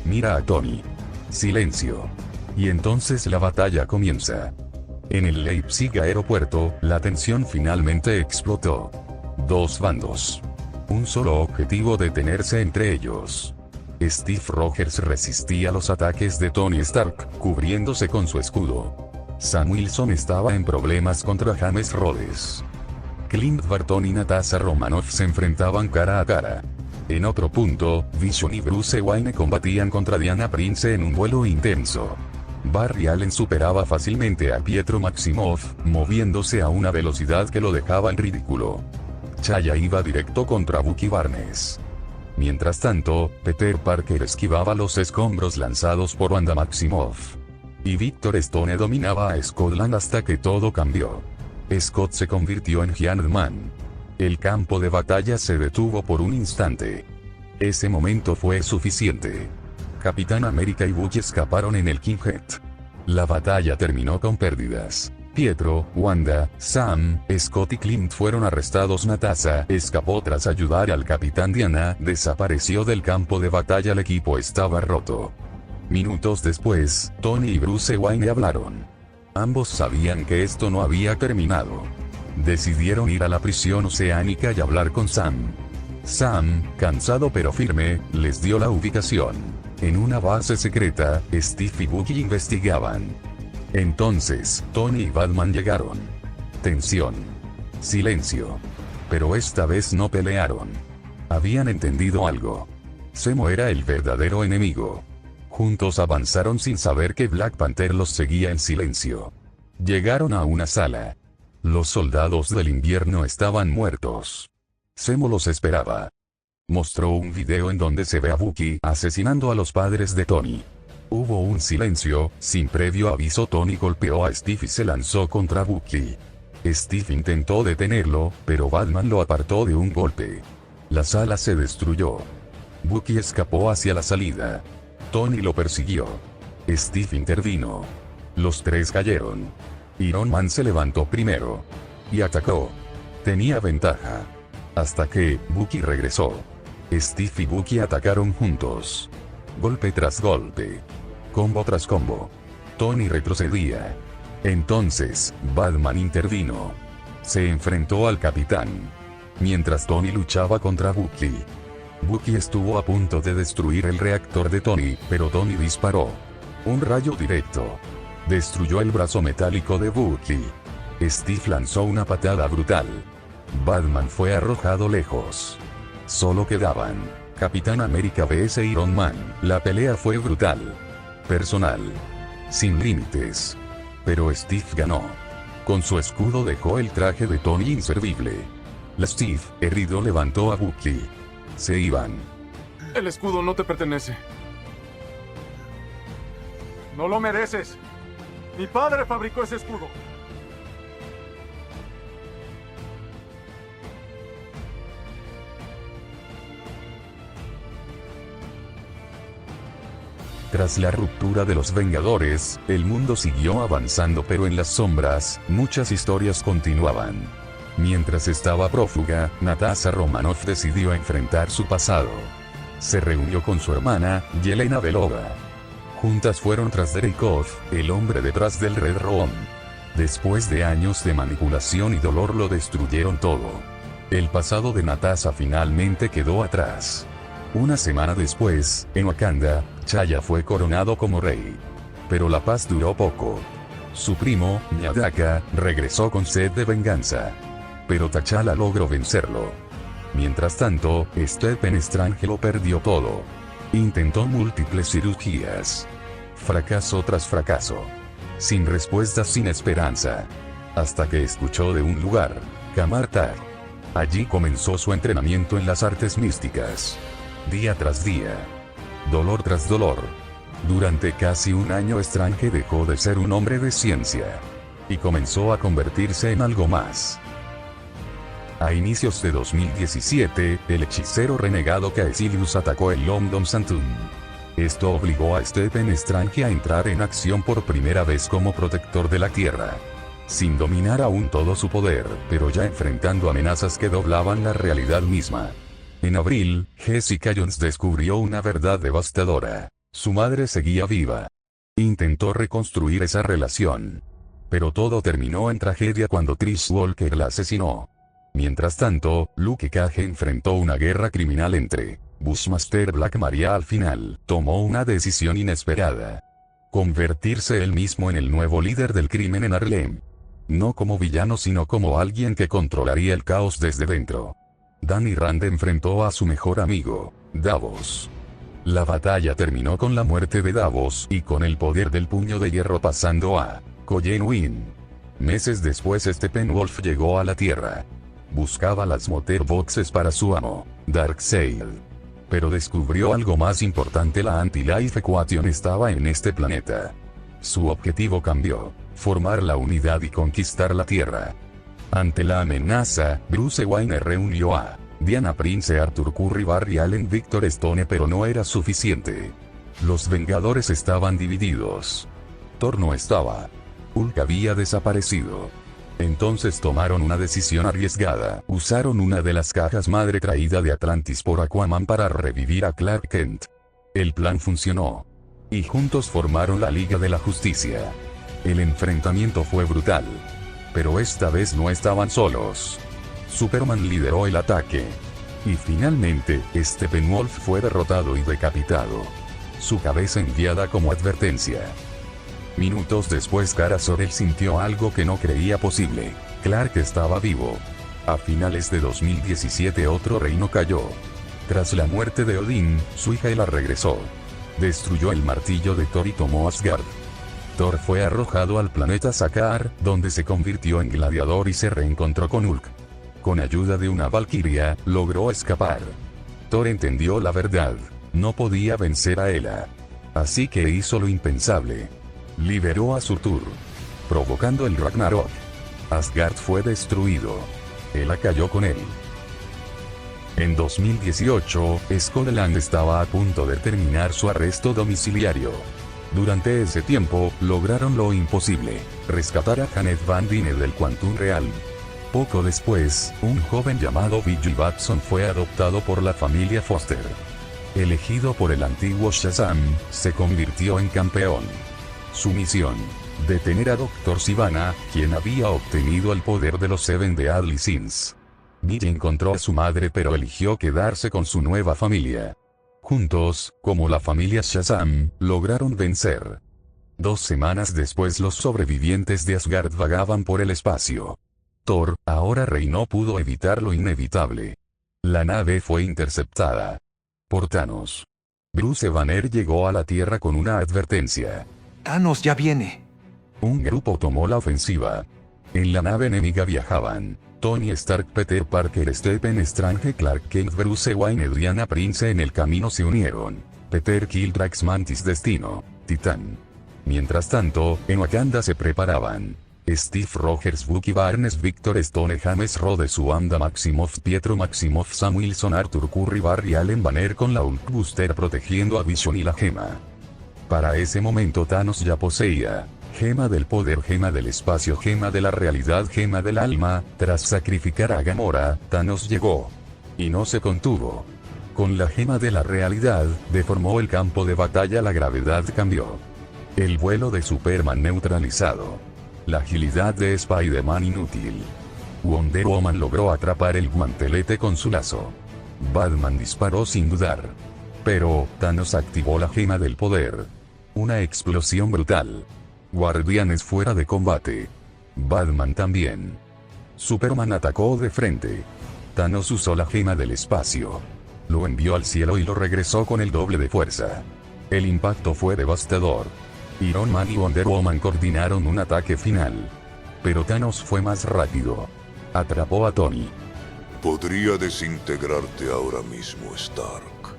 Mira a Tony. Silencio. Y entonces la batalla comienza. En el Leipzig aeropuerto, la tensión finalmente explotó. 2 bandos. Un solo objetivo: detenerse entre ellos. Steve Rogers resistía los ataques de Tony Stark, cubriéndose con su escudo. Sam Wilson estaba en problemas contra James Rhodes. Clint Barton y Natasha Romanoff se enfrentaban cara a cara. En otro punto, Vision y Bruce Wayne combatían contra Diana Prince en un duelo intenso. Barry Allen superaba fácilmente a Pietro Maximoff, moviéndose a una velocidad que lo dejaba en ridículo. Chaya iba directo contra Bucky Barnes. Mientras tanto, Peter Parker esquivaba los escombros lanzados por Wanda Maximoff. Y Victor Stone dominaba a Scott Lang hasta que todo cambió. Scott se convirtió en Giant Man. El campo de batalla se detuvo por un instante. Ese momento fue suficiente. Capitán América y Bucky escaparon en el Kinghead. La batalla terminó con pérdidas. Pietro, Wanda, Sam, Scott y Clint fueron arrestados. Natasha escapó tras ayudar al capitán. Diana desapareció del campo de batalla. El equipo estaba roto. Minutos después, Tony y Bruce Wayne hablaron. Ambos sabían que esto no había terminado. Decidieron ir a la prisión oceánica y hablar con Sam. Sam, cansado pero firme, les dio la ubicación. En una base secreta, Steve y Bucky investigaban. Entonces, Tony y Batman llegaron. Tensión. Silencio. Pero esta vez no pelearon. Habían entendido algo. Zemo era el verdadero enemigo. Juntos avanzaron sin saber que Black Panther los seguía en silencio. Llegaron a una sala. Los soldados del invierno estaban muertos. Zemo los esperaba. Mostró un video en donde se ve a Bucky asesinando a los padres de Tony. Hubo un silencio, sin previo aviso. Tony golpeó a Steve y se lanzó contra Bucky. Steve intentó detenerlo, pero Batman lo apartó de un golpe. La sala se destruyó. Bucky escapó hacia la salida. Tony lo persiguió. Steve intervino. Los 3 cayeron. Iron Man se levantó primero. Y atacó. Tenía ventaja. Hasta que, Bucky regresó. Steve y Bucky atacaron juntos. Golpe tras golpe. Combo tras combo. Tony retrocedía. Entonces, Batman intervino. Se enfrentó al capitán. Mientras Tony luchaba contra Bucky. Bucky estuvo a punto de destruir el reactor de Tony, pero Tony disparó. Un rayo directo. Destruyó el brazo metálico de Bucky. Steve lanzó una patada brutal. Batman fue arrojado lejos. Solo quedaban Capitán América vs Iron Man. La pelea fue brutal. Personal. Sin límites. Pero Steve ganó. Con su escudo dejó el traje de Tony inservible. Steve, herido, levantó a Bucky. Se iban. El escudo no te pertenece. No lo mereces. Mi padre fabricó ese escudo. Tras la ruptura de los Vengadores, el mundo siguió avanzando, pero en las sombras, muchas historias continuaban. Mientras estaba prófuga, Natasha Romanoff decidió enfrentar su pasado. se reunió con su hermana, Yelena Belova. Juntas fueron tras Dreykov, el hombre detrás del Red Room. Después de años de manipulación y dolor lo destruyeron todo. El pasado de Natasha finalmente quedó atrás. Una semana después, en Wakanda, T'Challa fue coronado como rey. Pero la paz duró poco. Su primo, Nyadaka, regresó con sed de venganza. Pero T'Challa logró vencerlo. Mientras tanto, Stephen Strange lo perdió todo. Intentó múltiples cirugías. Fracaso tras fracaso. Sin respuestas, sin esperanza. Hasta que escuchó de un lugar, Kamartar. Allí comenzó su entrenamiento en las artes místicas. Día tras día. Dolor tras dolor. Durante casi un año Strange dejó de ser un hombre de ciencia. Y comenzó a convertirse en algo más. A inicios de 2017, el hechicero renegado Caecilius atacó el London Sanctum. Esto obligó a Stephen Strange a entrar en acción por primera vez como protector de la Tierra. Sin dominar aún todo su poder, pero ya enfrentando amenazas que doblaban la realidad misma. En abril, Jessica Jones descubrió una verdad devastadora. Su madre seguía viva. Intentó reconstruir esa relación. Pero todo terminó en tragedia cuando Trish Walker la asesinó. Mientras tanto, Luke Cage enfrentó una guerra criminal entre Bushmaster Black Maria. Al final, tomó una decisión inesperada. Convertirse él mismo en el nuevo líder del crimen en Harlem. No como villano sino como alguien que controlaría el caos desde dentro. Danny Rand enfrentó a su mejor amigo, Davos. La batalla terminó con la muerte de Davos y con el poder del puño de hierro pasando a Colleen Wing. Meses después Steppenwolf llegó a la Tierra. Buscaba las motorboxes para su amo, Darkseid. Pero descubrió algo más importante: la Anti-Life Equation estaba en este planeta. Su objetivo cambió: formar la unidad y conquistar la Tierra. Ante la amenaza, Bruce Wayne reunió a Diana Prince, Arthur Curry, Barry Allen, Victor Stone, pero no era suficiente. Los Vengadores estaban divididos. Thor no estaba. Hulk había desaparecido. Entonces tomaron una decisión arriesgada. Usaron una de las cajas madre traída de Atlantis por Aquaman para revivir a Clark Kent. El plan funcionó. Y juntos formaron la Liga de la Justicia. El enfrentamiento fue brutal. Pero esta vez no estaban solos. Superman lideró el ataque. Y finalmente, Steppenwolf fue derrotado y decapitado. Su cabeza enviada como advertencia. Minutos después, Kara Zor-El sintió algo que no creía posible. Clark estaba vivo. A finales de 2017 otro reino cayó. Tras la muerte de Odín, su hija Hela regresó. Destruyó el martillo de Thor y tomó Asgard. Thor fue arrojado al planeta Sakaar, donde se convirtió en gladiador y se reencontró con Hulk. Con ayuda de una valquiria, logró escapar. Thor entendió la verdad. No podía vencer a Hela. Así que hizo lo impensable. Liberó a Surtur, provocando el Ragnarok. Asgard fue destruido. Hela cayó con él. En 2018, Scotland estaba a punto de terminar su arresto domiciliario. Durante ese tiempo, lograron lo imposible: rescatar a Janet Van Dyne del Quantum Realm. Poco después, un joven llamado Billy Batson fue adoptado por la familia Foster. Elegido por el antiguo Shazam, se convirtió en campeón. Su misión: detener a Dr. Sivana, quien había obtenido el poder de los Seven Deadly Sins. Billy encontró a su madre pero eligió quedarse con su nueva familia. Juntos, como la familia Shazam, lograron vencer. 2 semanas después los sobrevivientes de Asgard vagaban por el espacio. Thor, ahora rey, no pudo evitar lo inevitable. La nave fue interceptada por Thanos. Bruce Banner llegó a la Tierra con una advertencia. Thanos ya viene. Un grupo tomó la ofensiva. En la nave enemiga viajaban Tony Stark, Peter Parker, Stephen Strange, Clark Kent, Bruce Wayne, Diana Prince. En el camino se unieron Peter Quill, Drax, Mantis, Destino, Titán. Mientras tanto, en Wakanda se preparaban Steve Rogers, Bucky Barnes, Victor Stone, James Rhodes, Wanda Maximoff, Pietro Maximoff, Sam Wilson, Arthur Curry, Barry Allen, Banner con la Hulk Buster protegiendo a Vision y la gema. Para ese momento Thanos ya poseía gema del poder, gema del espacio, gema de la realidad, gema del alma. Tras sacrificar a Gamora, Thanos llegó. Y no se contuvo. Con la gema de la realidad, deformó el campo de batalla, la gravedad cambió. El vuelo de Superman neutralizado. La agilidad de Spider-Man inútil. Wonder Woman logró atrapar el guantelete con su lazo. Batman disparó sin dudar. Pero, Thanos activó la gema del poder. Una explosión brutal. Guardianes fuera de combate. Batman también. Superman atacó de frente. Thanos usó la gema del espacio. Lo envió al cielo y lo regresó con el doble de fuerza. El impacto fue devastador. Iron Man y Wonder Woman coordinaron un ataque final. Pero Thanos fue más rápido. Atrapó a Tony. Podría desintegrarte ahora mismo, Stark.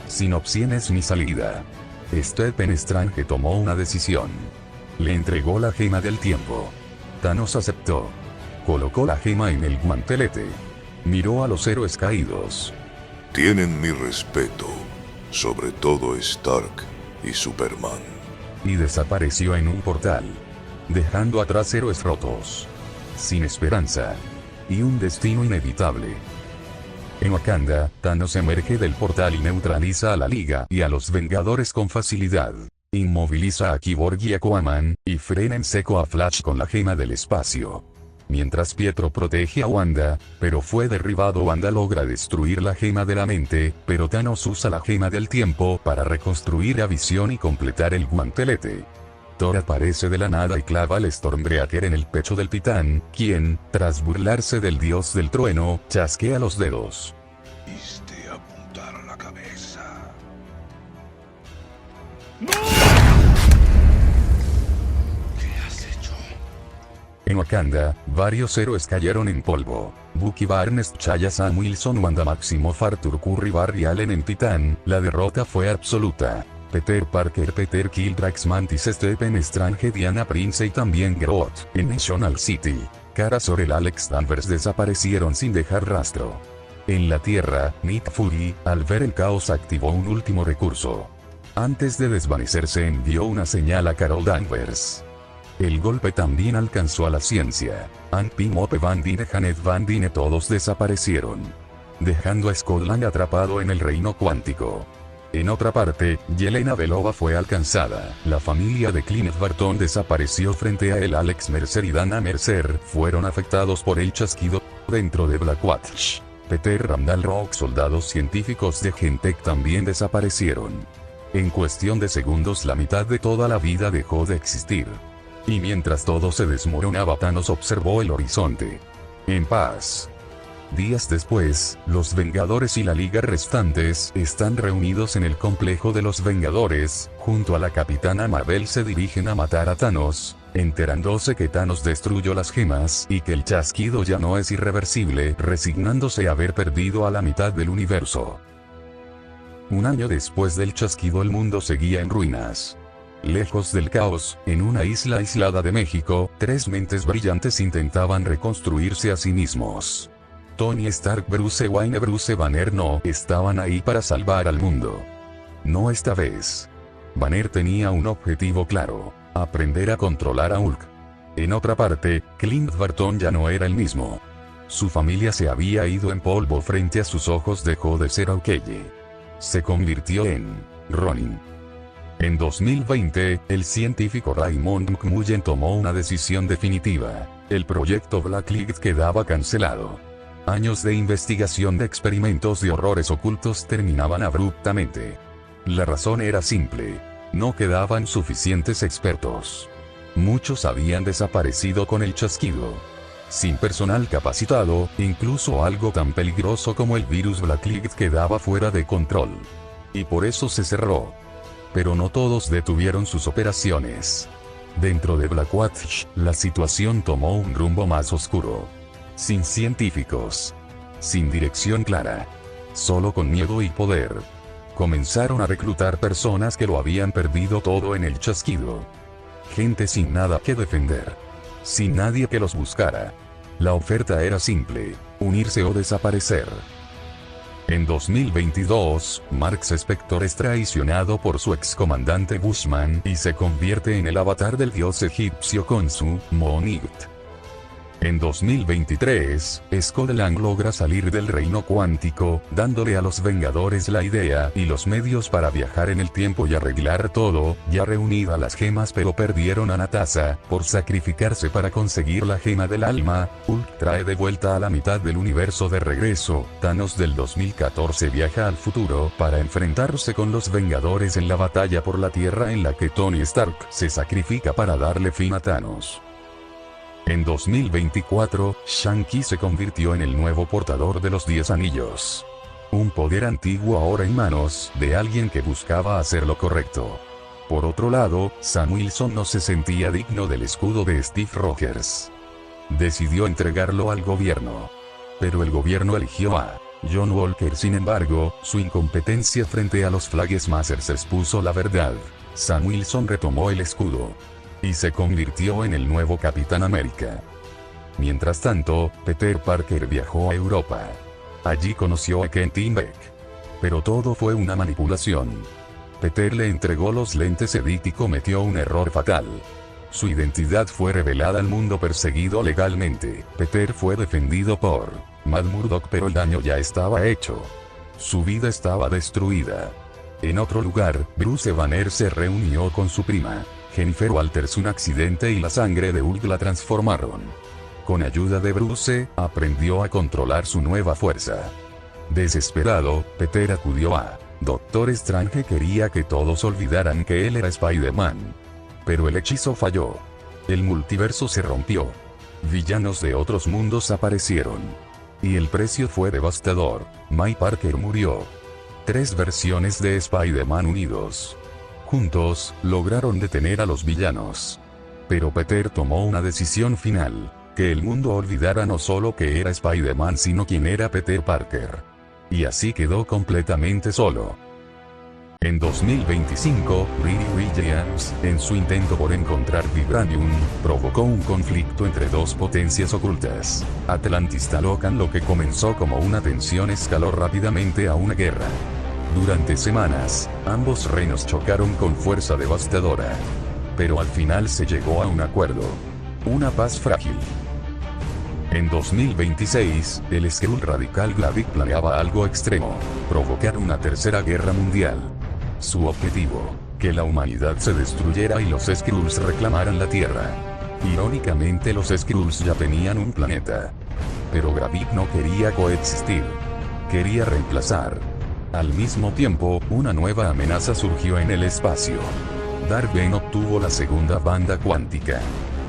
Sin opciones ni salida. Stephen Strange tomó una decisión. Le entregó la gema del tiempo. Thanos aceptó. Colocó la gema en el guantelete. Miró a los héroes caídos. Tienen mi respeto, sobre todo Stark y Superman. Y desapareció en un portal. Dejando atrás héroes rotos. Sin esperanza. Y un destino inevitable. En Wakanda, Thanos emerge del portal y neutraliza a la Liga y a los Vengadores con facilidad. Inmoviliza a Cyborg y Aquaman, y frena en seco a Flash con la gema del espacio. Mientras Pietro protege a Wanda, pero fue derribado. Wanda logra destruir la gema de la mente, pero Thanos usa la gema del tiempo para reconstruir a Visión y completar el guantelete. Thor aparece de la nada y clava al Stormbreaker en el pecho del Titán, quien, tras burlarse del dios del trueno, chasquea los dedos. Viste apuntar a la cabeza. En Wakanda, varios héroes cayeron en polvo. Bucky Barnes, Chaya Sam Wilson, Wanda Maximoff, Arthur Curry, Barry Allen en Titán. La derrota fue absoluta. Peter Parker, Peter Quill, Drax Mantis, Stephen Strange, Diana Prince y también Groot. En National City, Kara Zor-El, Alex Danvers desaparecieron sin dejar rastro. En la Tierra, Nick Fury, al ver el caos, activó un último recurso. Antes de desvanecerse, envió una señal a Carol Danvers. El golpe también alcanzó a la ciencia. Hank Pym, Mope Van Dyne, Janet Van Dyne, todos desaparecieron. Dejando a Scott Lang atrapado en el reino cuántico. En otra parte, Yelena Belova fue alcanzada. La familia de Clint Barton desapareció frente a él. Alex Mercer y Dana Mercer fueron afectados por el chasquido dentro de Blackwatch. Peter Randall Rock, soldados científicos de Gentech también desaparecieron. En cuestión de segundos, la mitad de toda la vida dejó de existir. Y mientras todo se desmoronaba, Thanos observó el horizonte. En paz. Días después, los Vengadores y la Liga restantes están reunidos en el complejo de los Vengadores. Junto a la Capitana Marvel se dirigen a matar a Thanos, enterándose que Thanos destruyó las gemas y que el chasquido ya no es irreversible, resignándose a haber perdido a la mitad del universo. Un año después del chasquido, el mundo seguía en ruinas. Lejos del caos, en una isla aislada de México, tres mentes brillantes intentaban reconstruirse a sí mismos. Tony Stark, Bruce Wayne y Bruce Banner no estaban ahí para salvar al mundo. No esta vez. Banner tenía un objetivo claro: aprender a controlar a Hulk. En otra parte, Clint Barton ya no era el mismo. Su familia se había ido en polvo frente a sus ojos, dejó de ser Hawkeye. Se convirtió en Ronin. En 2020, el científico Raymond McMullen tomó una decisión definitiva. El proyecto Blacklight quedaba cancelado. Años de investigación de experimentos de horrores ocultos terminaban abruptamente. La razón era simple: no quedaban suficientes expertos. Muchos habían desaparecido con el chasquido. Sin personal capacitado, incluso algo tan peligroso como el virus Blacklight quedaba fuera de control. Y por eso se cerró. Pero no todos detuvieron sus operaciones. Dentro de Blackwatch, la situación tomó un rumbo más oscuro. Sin científicos. Sin dirección clara. Solo con miedo y poder. Comenzaron a reclutar personas que lo habían perdido todo en el chasquido. Gente sin nada que defender. Sin nadie que los buscara. La oferta era simple: unirse o desaparecer. En 2022, Mark Spector es traicionado por su excomandante Bushman y se convierte en el avatar del dios egipcio Khonsu, Monit. En 2023, Scott Lang logra salir del reino cuántico, dándole a los Vengadores la idea y los medios para viajar en el tiempo y arreglar todo, ya reunidas las gemas pero perdieron a Natasha, por sacrificarse para conseguir la gema del alma. Hulk trae de vuelta a la mitad del universo de regreso. Thanos del 2014 viaja al futuro para enfrentarse con los Vengadores en la batalla por la Tierra en la que Tony Stark se sacrifica para darle fin a Thanos. En 2024, Shang-Chi se convirtió en el nuevo portador de los 10 anillos. Un poder antiguo ahora en manos de alguien que buscaba hacer lo correcto. Por otro lado, Sam Wilson no se sentía digno del escudo de Steve Rogers. Decidió entregarlo al gobierno. Pero el gobierno eligió a John Walker. Sin embargo, su incompetencia frente a los Flagsmasters expuso la verdad. Sam Wilson retomó el escudo y se convirtió en el nuevo Capitán América. Mientras tanto, Peter Parker viajó a Europa. Allí conoció a Quentin Beck. Pero todo fue una manipulación. Peter le entregó los lentes Edith y cometió un error fatal. Su identidad fue revelada al mundo perseguido legalmente. Peter fue defendido por Matt Murdock, pero el daño ya estaba hecho. Su vida estaba destruida. En otro lugar, Bruce Banner se reunió con su prima Jennifer Walters. Un accidente y la sangre de Hulk la transformaron. Con ayuda de Bruce, aprendió a controlar su nueva fuerza. Desesperado, Peter acudió a Doctor Strange. Quería que todos olvidaran que él era Spider-Man. Pero el hechizo falló. El multiverso se rompió. Villanos de otros mundos aparecieron. Y el precio fue devastador. May Parker murió. 3 versiones de Spider-Man unidos. Juntos, lograron detener a los villanos. Pero Peter tomó una decisión final: que el mundo olvidara no solo que era Spider-Man, sino quién era Peter Parker. Y así quedó completamente solo. En 2025, Riri Williams, en su intento por encontrar Vibranium, provocó un conflicto entre dos potencias ocultas. Atlantis Talocan. Lo que comenzó como una tensión escaló rápidamente a una guerra. Durante semanas, ambos reinos chocaron con fuerza devastadora. Pero al final se llegó a un acuerdo. Una paz frágil. En 2026, el Skrull radical Gravik planeaba algo extremo: provocar una tercera guerra mundial. Su objetivo: que la humanidad se destruyera y los Skrulls reclamaran la Tierra. Irónicamente, los Skrulls ya tenían un planeta. Pero Gravik no quería coexistir. Quería reemplazar. Al mismo tiempo, una nueva amenaza surgió en el espacio. Dark Bane obtuvo la segunda banda cuántica.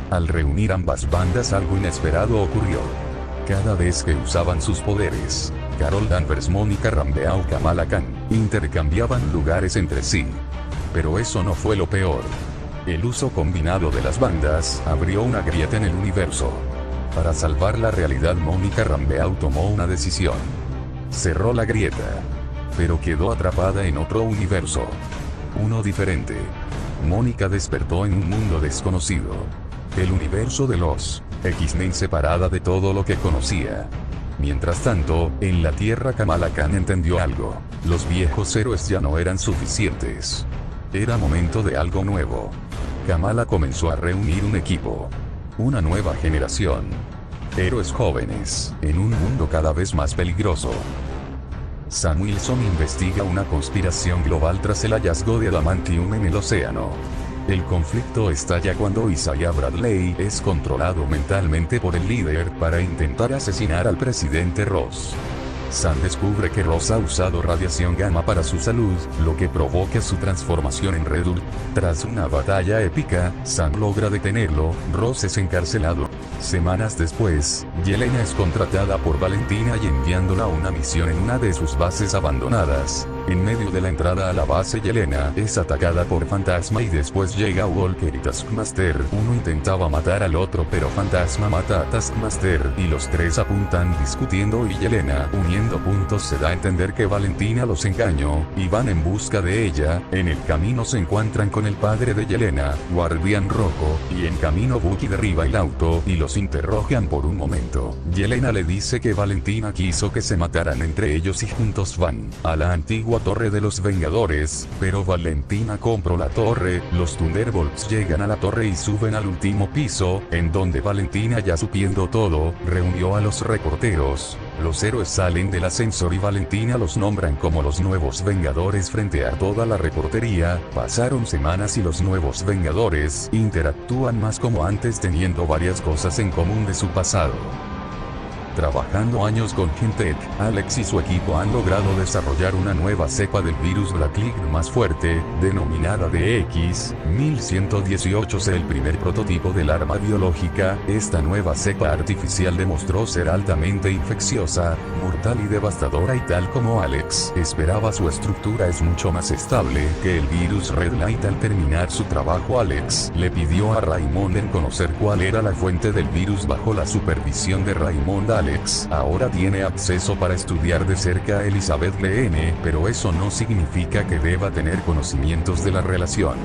Al reunir ambas bandas, algo inesperado ocurrió. Cada vez que usaban sus poderes, Carol Danvers, Monica Rambeau, Kamala Khan intercambiaban lugares entre sí. Pero eso no fue lo peor. El uso combinado de las bandas abrió una grieta en el universo. Para salvar la realidad, Monica Rambeau tomó una decisión. Cerró la grieta. Pero quedó atrapada en otro universo. Uno diferente. Mónica despertó en un mundo desconocido. El universo de los X-Men, separada de todo lo que conocía. Mientras tanto, en la Tierra, Kamala Khan entendió algo: los viejos héroes ya no eran suficientes. Era momento de algo nuevo. Kamala comenzó a reunir un equipo. Una nueva generación. Héroes jóvenes, en un mundo cada vez más peligroso. Sam Wilson investiga una conspiración global tras el hallazgo de adamantium en el océano. El conflicto estalla cuando Isaiah Bradley es controlado mentalmente por el líder para intentar asesinar al presidente Ross. Sam descubre que Ross ha usado radiación gamma para su salud, lo que provoca su transformación en Red Hulk. Tras una batalla épica, Sam logra detenerlo. Ross es encarcelado. Semanas después, Yelena es contratada por Valentina y enviándola a una misión en una de sus bases abandonadas. En medio de la entrada a la base, Yelena es atacada por Fantasma y después llega Walker y Taskmaster. Uno intentaba matar al otro, pero Fantasma mata a Taskmaster y los tres apuntan discutiendo, y Yelena, uniendo puntos, se da a entender que Valentina los engañó y van en busca de ella. En el camino se encuentran con el padre de Yelena, Guardián Rojo, y en camino Bucky derriba el auto y los interrogan por un momento. Yelena le dice que Valentina quiso que se mataran entre ellos y juntos van a la antigua antigua Torre de los Vengadores, pero Valentina compró la torre. Los Thunderbolts llegan a la torre y suben al último piso, en donde Valentina, ya supiendo todo, reunió a los reporteros. Los héroes salen del ascensor y Valentina los nombran como los nuevos Vengadores frente a toda la reportería. Pasaron semanas y los nuevos Vengadores interactúan más como antes, teniendo varias cosas en común de su pasado. Trabajando años con Gentech, Alex y su equipo han logrado desarrollar una nueva cepa del virus Black League más fuerte, denominada DX-1118C, el primer prototipo del arma biológica. Esta nueva cepa artificial demostró ser altamente infecciosa, mortal y devastadora, y tal como Alex esperaba, su estructura es mucho más estable que el virus Red Light. Al terminar su trabajo, Alex le pidió a Raymond en conocer cuál era la fuente del virus. Bajo la supervisión de Raymond, Alex ahora tiene acceso para estudiar de cerca a Elizabeth Lane, pero eso no significa que deba tener conocimientos de la relación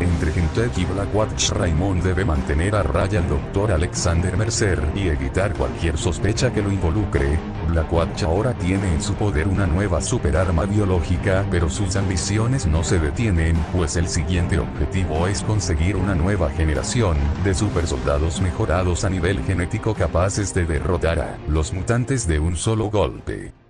entre Gentech y Blackwatch. Raymond debe mantener a raya al Dr. Alexander Mercer y evitar cualquier sospecha que lo involucre. Blackwatch ahora tiene en su poder una nueva superarma biológica, pero sus ambiciones no se detienen, pues el siguiente objetivo es conseguir una nueva generación de supersoldados mejorados a nivel genético capaces de derrotar a los mutantes de un solo golpe.